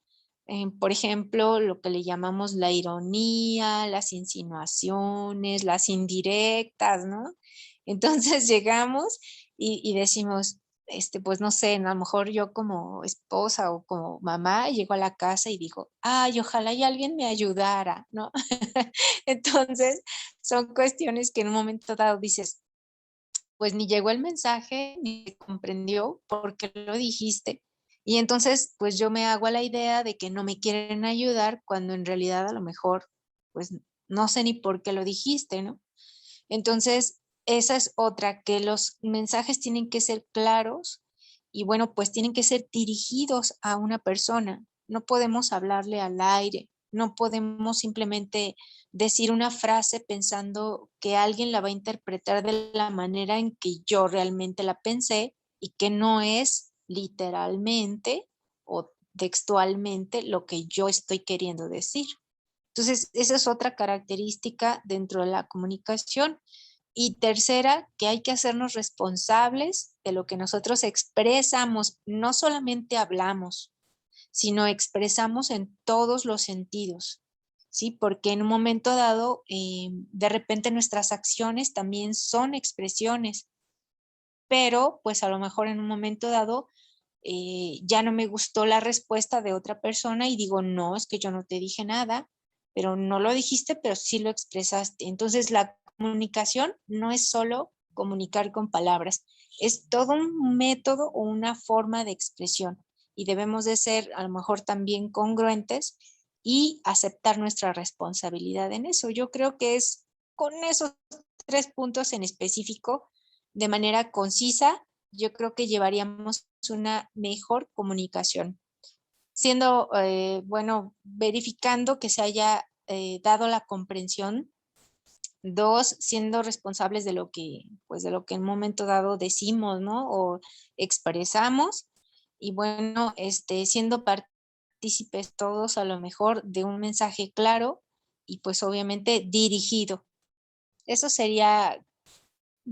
Por ejemplo, lo que le llamamos la ironía, las insinuaciones, las indirectas, ¿no? Entonces llegamos y decimos, pues no sé, a lo mejor yo como esposa o como mamá llego a la casa y digo, ay, ojalá y alguien me ayudara, ¿no? Entonces, son cuestiones que en un momento dado dices, pues ni llegó el mensaje, ni se comprendió por qué lo dijiste. Y entonces, pues yo me hago a la idea de que no me quieren ayudar cuando en realidad a lo mejor, pues no sé ni por qué lo dijiste, ¿no? Entonces, esa es otra, que los mensajes tienen que ser claros y bueno, pues tienen que ser dirigidos a una persona. No podemos hablarle al aire, no podemos simplemente decir una frase pensando que alguien la va a interpretar de la manera en que yo realmente la pensé y que no es literalmente o textualmente lo que yo estoy queriendo decir. Entonces, esa es otra característica dentro de la comunicación. Y tercera, que hay que hacernos responsables de lo que nosotros expresamos. No solamente hablamos, sino expresamos en todos los sentidos, ¿sí? Porque en un momento dado, de repente nuestras acciones también son expresiones, pero pues a lo mejor en un momento dado ya no me gustó la respuesta de otra persona y digo, no, es que yo no te dije nada, pero no lo dijiste, pero sí lo expresaste. Entonces la comunicación no es solo comunicar con palabras, es todo un método o una forma de expresión y debemos de ser a lo mejor también congruentes y aceptar nuestra responsabilidad en eso. Yo creo que es con esos 3 puntos en específico, de manera concisa, yo creo que llevaríamos una mejor comunicación, siendo, bueno, verificando que se haya dado la comprensión. 2, siendo responsables de lo que, pues de lo que en un momento dado decimos, ¿no? O expresamos. Y bueno, siendo partícipes todos a lo mejor de un mensaje claro y pues obviamente dirigido. Eso sería,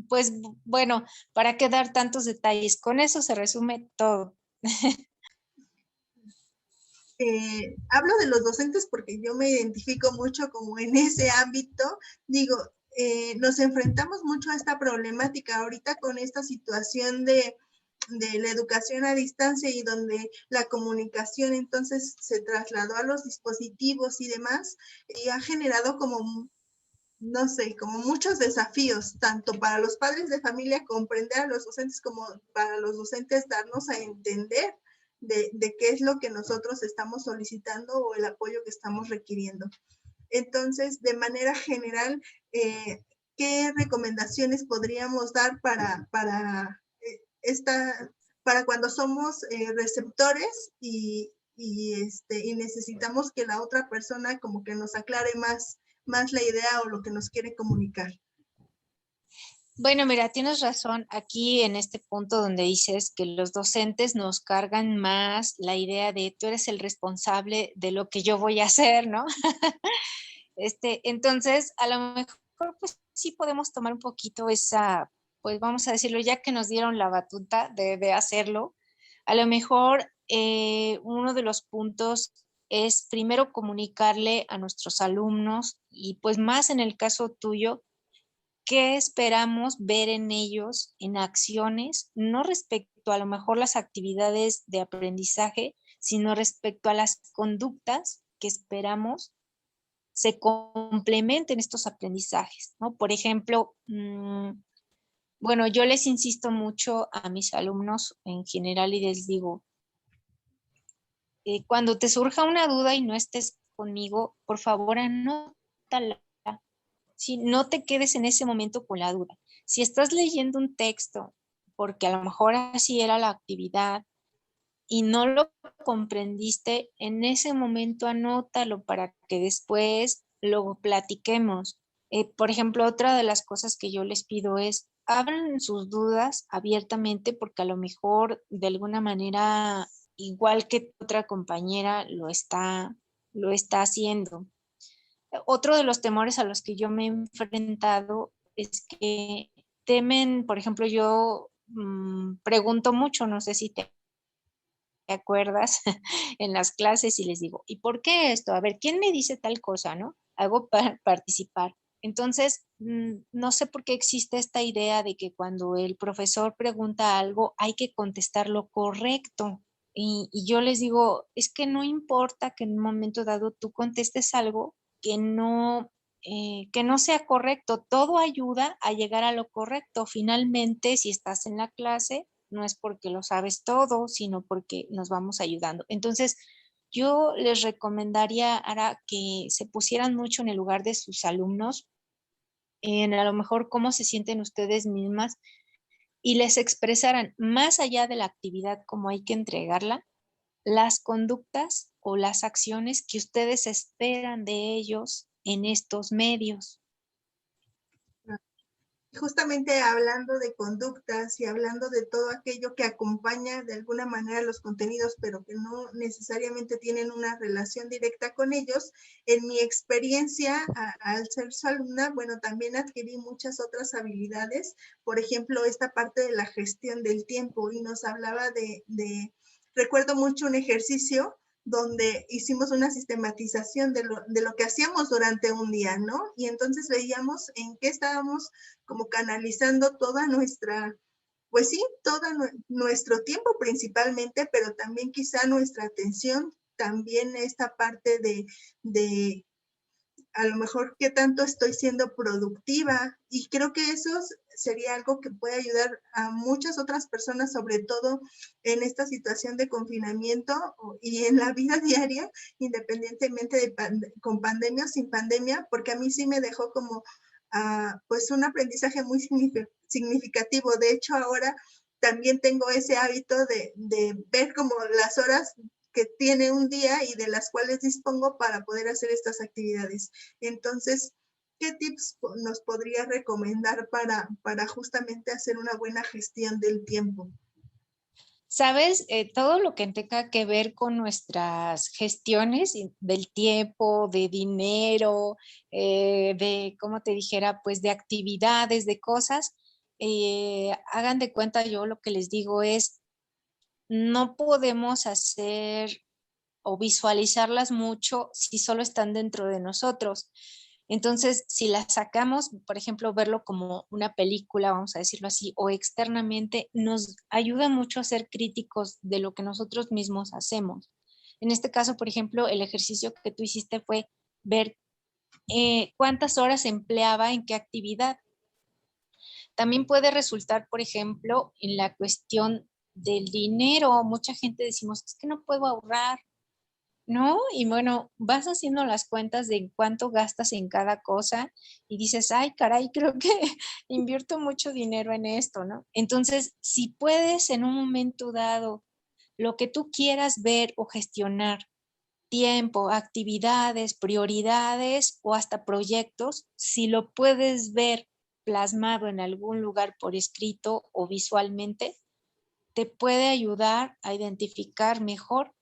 pues bueno, ¿para qué dar tantos detalles? Con eso se resume todo.
Hablo de los docentes porque yo me identifico mucho como en ese ámbito. Digo, nos enfrentamos mucho a esta problemática ahorita con esta situación de la educación a distancia y donde la comunicación entonces se trasladó a los dispositivos y demás y ha generado como, no sé, como muchos desafíos, tanto para los padres de familia comprender a los docentes como para los docentes darnos a entender de qué es lo que nosotros estamos solicitando o el apoyo que estamos requiriendo. Entonces, de manera general, ¿qué recomendaciones podríamos dar para cuando somos receptores y necesitamos que la otra persona como que nos aclare más la idea o lo que nos quiere comunicar?
Bueno, mira, tienes razón aquí en este punto donde dices que los docentes nos cargan más la idea de tú eres el responsable de lo que yo voy a hacer, ¿no? Entonces, a lo mejor, pues sí podemos tomar un poquito esa, pues vamos a decirlo, ya que nos dieron la batuta de hacerlo, a lo mejor uno de los puntos es primero comunicarle a nuestros alumnos y pues más en el caso tuyo, qué esperamos ver en ellos en acciones, no respecto a lo mejor las actividades de aprendizaje, sino respecto a las conductas que esperamos se complementen estos aprendizajes, ¿no? Por ejemplo, bueno, yo les insisto mucho a mis alumnos en general y les digo, cuando te surja una duda y no estés conmigo, por favor anótala. Si no te quedes en ese momento con la duda. Si estás leyendo un texto, porque a lo mejor así era la actividad y no lo comprendiste, en ese momento anótalo para que después lo platiquemos. Por ejemplo, otra de las cosas que yo les pido es, abran sus dudas abiertamente porque a lo mejor de alguna manera, igual que otra compañera lo está haciendo. Otro de los temores a los que yo me he enfrentado es que temen, por ejemplo, yo pregunto mucho, no sé si te acuerdas, en las clases y les digo, ¿y por qué esto? A ver, ¿quién me dice tal cosa, no? Hago para participar. Entonces, no sé por qué existe esta idea de que cuando el profesor pregunta algo hay que contestar lo correcto. Y yo les digo, es que no importa que en un momento dado tú contestes algo que no sea correcto, todo ayuda a llegar a lo correcto. Finalmente, si estás en la clase, no es porque lo sabes todo, sino porque nos vamos ayudando. Entonces, yo les recomendaría, Ara, que se pusieran mucho en el lugar de sus alumnos, en a lo mejor cómo se sienten ustedes mismas y les expresaran más allá de la actividad, como hay que entregarla, las conductas o las acciones que ustedes esperan de ellos en estos medios.
Justamente hablando de conductas y hablando de todo aquello que acompaña de alguna manera los contenidos, pero que no necesariamente tienen una relación directa con ellos, en mi experiencia al ser su alumna, bueno, también adquirí muchas otras habilidades, por ejemplo, esta parte de la gestión del tiempo y nos hablaba recuerdo mucho un ejercicio donde hicimos una sistematización de lo que hacíamos durante un día, ¿no? Y entonces veíamos en qué estábamos como canalizando toda nuestra, pues sí, todo nuestro tiempo principalmente, pero también quizá nuestra atención, también esta parte de a lo mejor qué tanto estoy siendo productiva y creo que eso sería algo que puede ayudar a muchas otras personas, sobre todo en esta situación de confinamiento y en la vida diaria, independientemente de con pandemia o sin pandemia, porque a mí sí me dejó como pues un aprendizaje muy significativo. De hecho, ahora también tengo ese hábito de ver como las horas que tiene un día y de las cuales dispongo para poder hacer estas actividades. Entonces, ¿qué tips nos podría recomendar para justamente hacer una buena gestión del tiempo?
Sabes, todo lo que tenga que ver con nuestras gestiones del tiempo, de dinero, de, como te dijera, pues de actividades, de cosas, hagan de cuenta, yo lo que les digo es, no podemos hacer o visualizarlas mucho si solo están dentro de nosotros. Entonces, si las sacamos, por ejemplo, verlo como una película, vamos a decirlo así, o externamente, nos ayuda mucho a ser críticos de lo que nosotros mismos hacemos. En este caso, por ejemplo, el ejercicio que tú hiciste fue ver cuántas horas empleaba en qué actividad. También puede resultar, por ejemplo, en la cuestión del dinero. Mucha gente decimos, es que no puedo ahorrar, ¿no? Y bueno, vas haciendo las cuentas de cuánto gastas en cada cosa y dices, ay, caray, creo que invierto mucho dinero en esto, ¿no? Entonces, si puedes en un momento dado lo que tú quieras ver o gestionar, tiempo, actividades, prioridades o hasta proyectos, si lo puedes ver plasmado en algún lugar por escrito o visualmente, te puede ayudar a identificar mejor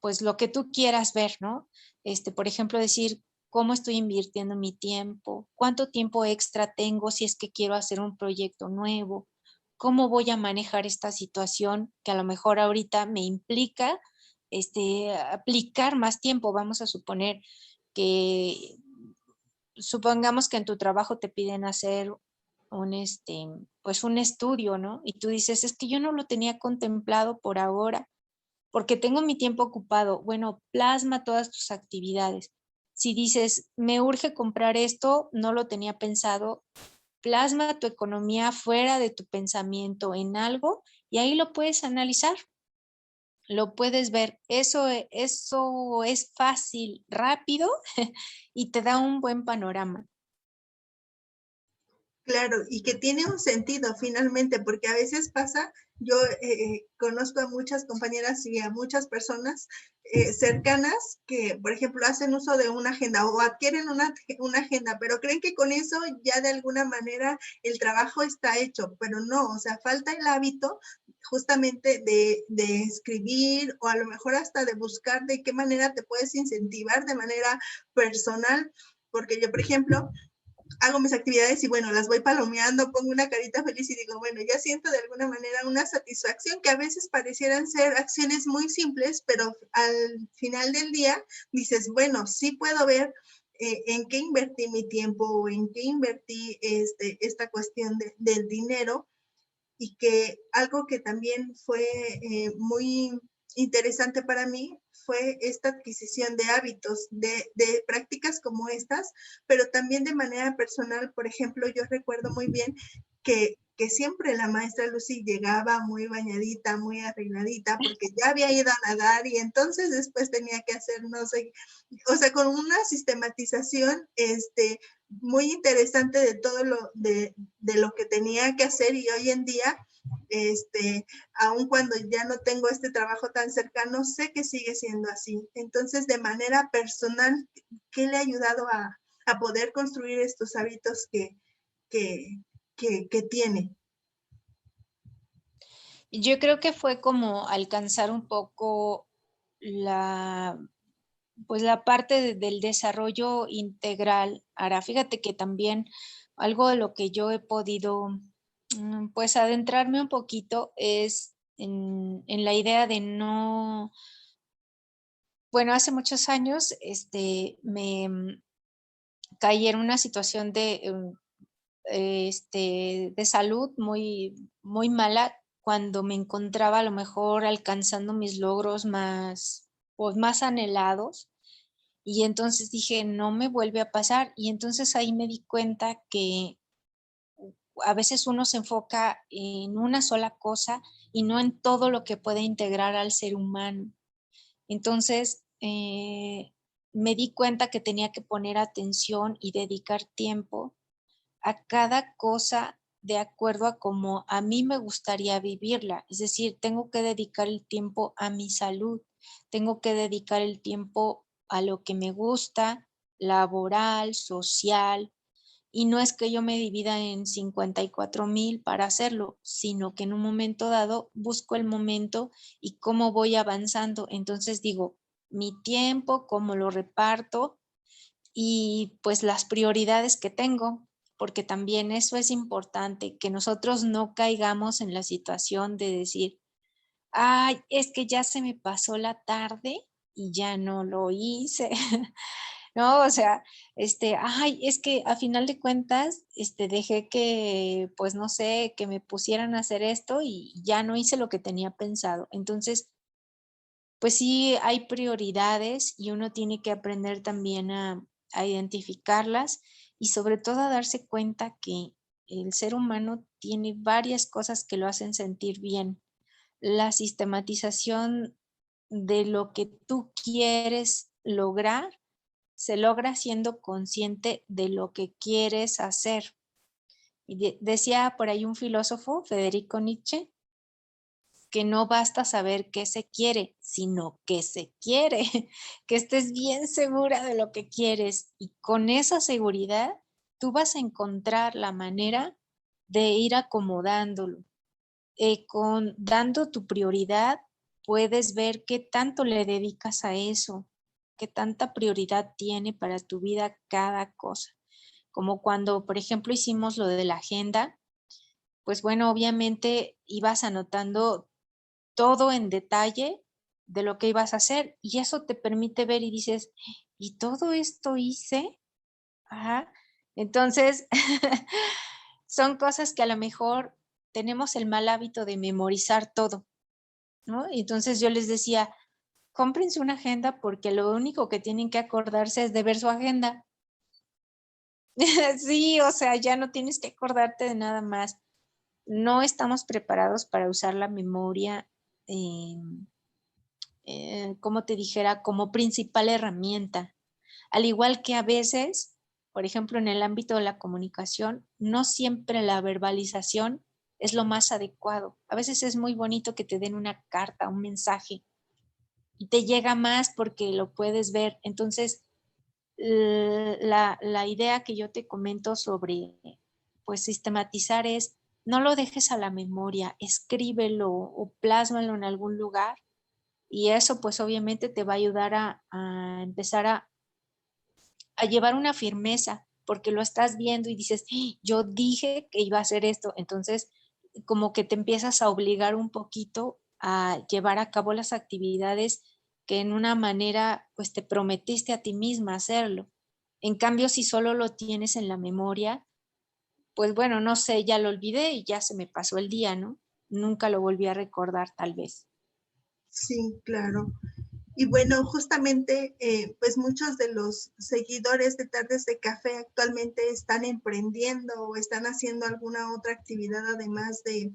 pues lo que tú quieras ver, ¿no? Por ejemplo, decir cómo estoy invirtiendo mi tiempo, cuánto tiempo extra tengo si es que quiero hacer un proyecto nuevo, cómo voy a manejar esta situación que a lo mejor ahorita me implica aplicar más tiempo. Vamos a suponer que, supongamos que en tu trabajo te piden hacer pues un estudio, ¿no? Y tú dices, es que yo no lo tenía contemplado por ahora porque tengo mi tiempo ocupado. Bueno, plasma todas tus actividades. Si dices, me urge comprar esto, no lo tenía pensado, plasma tu economía fuera de tu pensamiento en algo y ahí lo puedes analizar, lo puedes ver. Eso es fácil, rápido y te da un buen panorama.
Claro, y que tiene un sentido finalmente, porque a veces pasa, yo conozco a muchas compañeras y a muchas personas cercanas que, por ejemplo, hacen uso de una agenda o adquieren una agenda, pero creen que con eso ya de alguna manera el trabajo está hecho, pero no, o sea, falta el hábito justamente de escribir o a lo mejor hasta de buscar de qué manera te puedes incentivar de manera personal, porque yo, por ejemplo, hago mis actividades y bueno, las voy palomeando, pongo una carita feliz y digo, bueno, ya siento de alguna manera una satisfacción que a veces parecieran ser acciones muy simples, pero al final del día dices, bueno, sí puedo ver en qué invertí mi tiempo o en qué invertí esta cuestión del dinero y que algo que también fue muy interesante para mí fue esta adquisición de hábitos, de prácticas como estas, pero también de manera personal. Por ejemplo, yo recuerdo muy bien que siempre la maestra Lucy llegaba muy bañadita, muy arregladita, porque ya había ido a nadar y entonces después tenía que hacer, no sé, o sea, con una sistematización muy interesante de todo de lo que tenía que hacer y hoy en día aun cuando ya no tengo este trabajo tan cercano, sé que sigue siendo así. Entonces, de manera personal, ¿qué le ha ayudado a poder construir estos hábitos que tiene?
Yo creo que fue como alcanzar un poco pues la parte del desarrollo integral. Ahora, fíjate que también algo de lo que yo he podido pues adentrarme un poquito es en la idea de no, bueno, hace muchos años me caí en una situación de salud muy mala cuando me encontraba a lo mejor alcanzando mis logros pues más anhelados. Y entonces dije, no me vuelve a pasar. Y entonces ahí me di cuenta que a veces uno se enfoca en una sola cosa y no en todo lo que puede integrar al ser humano. Entonces, me di cuenta que tenía que poner atención y dedicar tiempo a cada cosa de acuerdo a cómo a mí me gustaría vivirla. Es decir, tengo que dedicar el tiempo a mi salud, tengo que dedicar el tiempo a lo que me gusta, laboral, social, y no es que yo me divida en 54,000 para hacerlo, sino que en un momento dado busco el momento y cómo voy avanzando. Entonces digo, mi tiempo, cómo lo reparto y pues las prioridades que tengo, porque también eso es importante, que nosotros no caigamos en la situación de decir, ay, es que ya se me pasó la tarde y ya no lo hice. No, o sea, ay, es que a final de cuentas, dejé que, pues no sé, que me pusieran a hacer esto y ya no hice lo que tenía pensado. Entonces, pues sí, hay prioridades y uno tiene que aprender también a identificarlas y sobre todo a darse cuenta que el ser humano tiene varias cosas que lo hacen sentir bien. La sistematización de lo que tú quieres lograr se logra siendo consciente de lo que quieres hacer. Y decía por ahí un filósofo, Federico Nietzsche, que no basta saber qué se quiere, sino que se quiere, que estés bien segura de lo que quieres y con esa seguridad tú vas a encontrar la manera de ir acomodándolo. Dando tu prioridad, puedes ver qué tanto le dedicas a eso, qué tanta prioridad tiene para tu vida cada cosa. Como cuando, por ejemplo, hicimos lo de la agenda, pues bueno, obviamente ibas anotando todo en detalle de lo que ibas a hacer y eso te permite ver y dices, ¿y todo esto hice? Ajá. Entonces, son cosas que a lo mejor tenemos el mal hábito de memorizar todo, ¿no? Y entonces yo les decía, cómprense una agenda porque lo único que tienen que acordarse es de ver su agenda. Sí, o sea, ya no tienes que acordarte de nada más. No estamos preparados para usar la memoria, como te dijera, como principal herramienta. Al igual que a veces, por ejemplo, en el ámbito de la comunicación, no siempre la verbalización es lo más adecuado. A veces es muy bonito que te den una carta, un mensaje, y te llega más porque lo puedes ver. Entonces, la idea que yo te comento sobre, pues, sistematizar es, no lo dejes a la memoria, escríbelo o plásmalo en algún lugar y eso, pues, obviamente te va a ayudar a empezar a llevar una firmeza, porque lo estás viendo y dices, "Ah, yo dije que iba a hacer esto". Entonces, como que te empiezas a obligar un poquito a llevar a cabo las actividades que en una manera, pues te prometiste a ti misma hacerlo. En cambio, si solo lo tienes en la memoria, pues bueno, no sé, ya lo olvidé y ya se me pasó el día, ¿no? Nunca lo volví a recordar tal vez.
Sí, claro. Y bueno, justamente, pues muchos de los seguidores de Tardes de Café actualmente están emprendiendo o están haciendo alguna otra actividad además de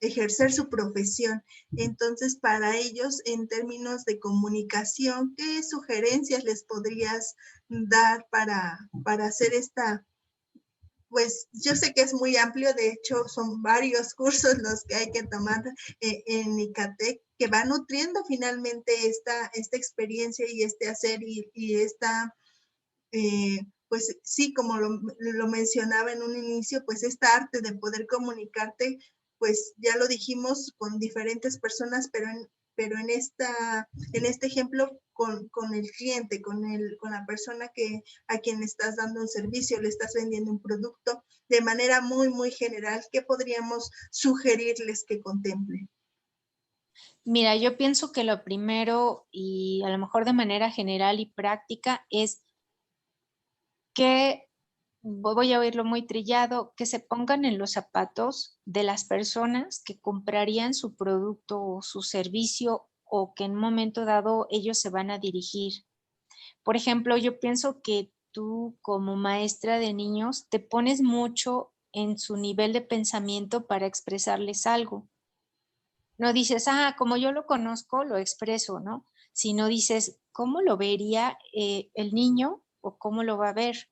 ejercer su profesión. Entonces, para ellos, en términos de comunicación, ¿qué sugerencias les podrías dar para hacer esta? Pues yo sé que es muy amplio, de hecho son varios cursos los que hay que tomar en ICATEC que va nutriendo finalmente esta experiencia y este hacer y esta, pues sí, como lo mencionaba en un inicio, pues esta arte de poder comunicarte, pues ya lo dijimos con diferentes personas, pero en este ejemplo con el cliente, con la persona a quien le estás dando un servicio, le estás vendiendo un producto, de manera muy, muy general, ¿qué podríamos sugerirles que contemplen?
Mira, yo pienso que lo primero y a lo mejor de manera general y práctica es que, voy a oírlo muy trillado, que se pongan en los zapatos de las personas que comprarían su producto o su servicio o que en un momento dado ellos se van a dirigir. Por ejemplo, yo pienso que tú como maestra de niños te pones mucho en su nivel de pensamiento para expresarles algo. No dices, como yo lo conozco, lo expreso, ¿no? Sino dices, ¿cómo lo vería el niño o cómo lo va a ver?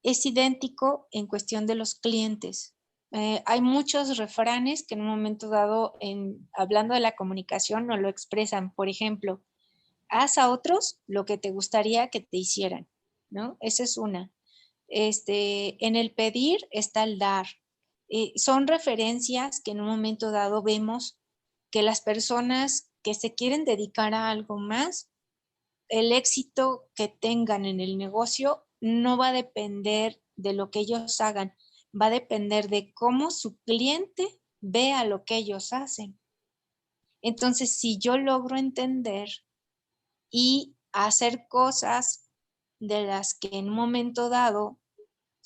Es idéntico en cuestión de los clientes. Hay muchos refranes que en un momento dado, hablando de la comunicación, no lo expresan. Por ejemplo, haz a otros lo que te gustaría que te hicieran, ¿no? Esa es una. En el pedir está el dar. Son referencias que en un momento dado vemos que las personas que se quieren dedicar a algo más, el éxito que tengan en el negocio no va a depender de lo que ellos hagan, va a depender de cómo su cliente vea lo que ellos hacen. Entonces, si yo logro entender y hacer cosas de las que en un momento dado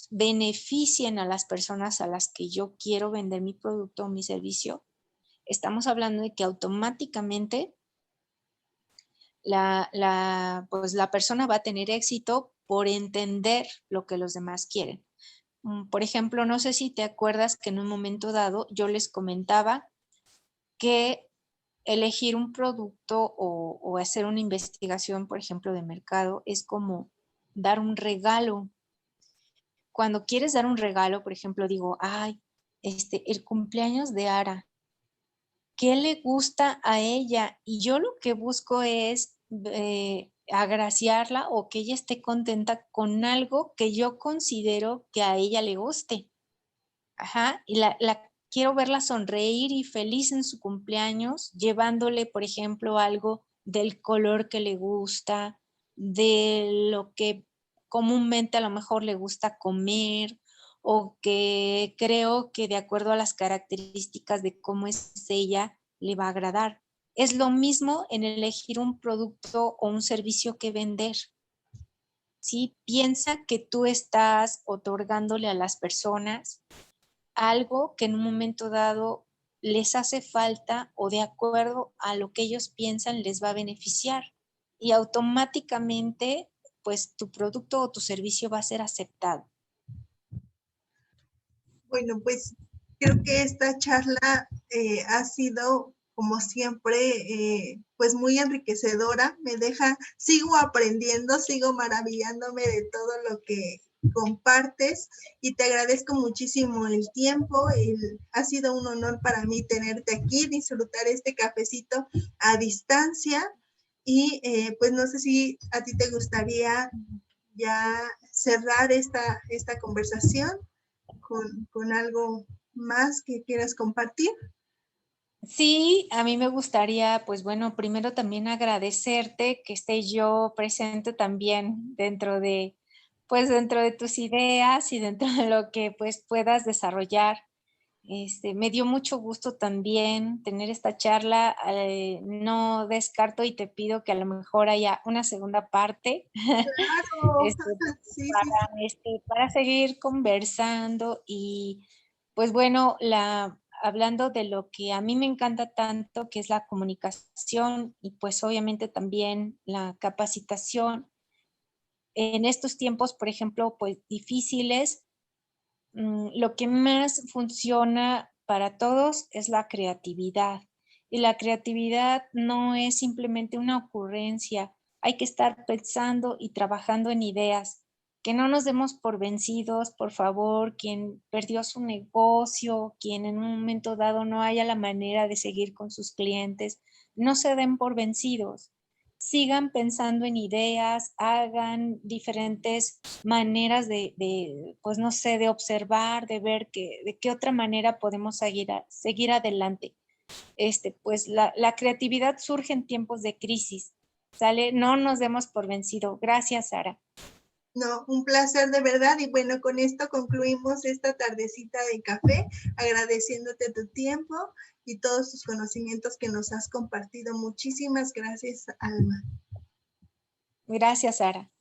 beneficien a las personas a las que yo quiero vender mi producto o mi servicio, estamos hablando de que automáticamente pues la persona va a tener éxito por entender lo que los demás quieren. Por ejemplo, no sé si te acuerdas que en un momento dado yo les comentaba que elegir un producto o hacer una investigación, por ejemplo, de mercado, es como dar un regalo. Cuando quieres dar un regalo, por ejemplo, digo, el cumpleaños de Ara, ¿qué le gusta a ella? Y yo lo que busco es agraciarla o que ella esté contenta con algo que yo considero que a ella le guste. Ajá, y la quiero verla sonreír y feliz en su cumpleaños, llevándole, por ejemplo, algo del color que le gusta, de lo que comúnmente a lo mejor le gusta comer, o que creo que de acuerdo a las características de cómo es ella, le va a agradar. Es lo mismo en elegir un producto o un servicio que vender. ¿Sí? Piensa que tú estás otorgándole a las personas algo que en un momento dado les hace falta o de acuerdo a lo que ellos piensan les va a beneficiar. Y automáticamente, pues tu producto o tu servicio va a ser aceptado.
Bueno, pues creo que esta charla ha sido, como siempre, pues muy enriquecedora. Me deja, sigo aprendiendo, sigo maravillándome de todo lo que compartes y te agradezco muchísimo el tiempo. Ha sido un honor para mí tenerte aquí, disfrutar este cafecito a distancia y pues no sé si a ti te gustaría ya cerrar esta conversación con algo más que quieras compartir.
Sí, a mí me gustaría, pues bueno, primero también agradecerte que esté yo presente también pues dentro de tus ideas y dentro de lo que pues puedas desarrollar. Me dio mucho gusto también tener esta charla. No descarto y te pido que a lo mejor haya una segunda parte
Claro,
este,
sí, sí, sí.
para seguir conversando y pues bueno, hablando de lo que a mí me encanta tanto, que es la comunicación y pues obviamente también la capacitación. En estos tiempos, por ejemplo, pues difíciles, lo que más funciona para todos es la creatividad. Y la creatividad no es simplemente una ocurrencia. Hay que estar pensando y trabajando en ideas. Que no nos demos por vencidos, por favor. Quien perdió su negocio, quien en un momento dado no haya la manera de seguir con sus clientes, no se den por vencidos. Sigan pensando en ideas, hagan diferentes maneras pues no sé, de observar, de ver de qué otra manera podemos seguir adelante. Pues la creatividad surge en tiempos de crisis, ¿sale? No nos demos por vencido. Gracias, Sara.
No, un placer de verdad. Y bueno, con esto concluimos esta tardecita de café, agradeciéndote tu tiempo y todos tus conocimientos que nos has compartido. Muchísimas gracias, Alma.
Gracias, Sara.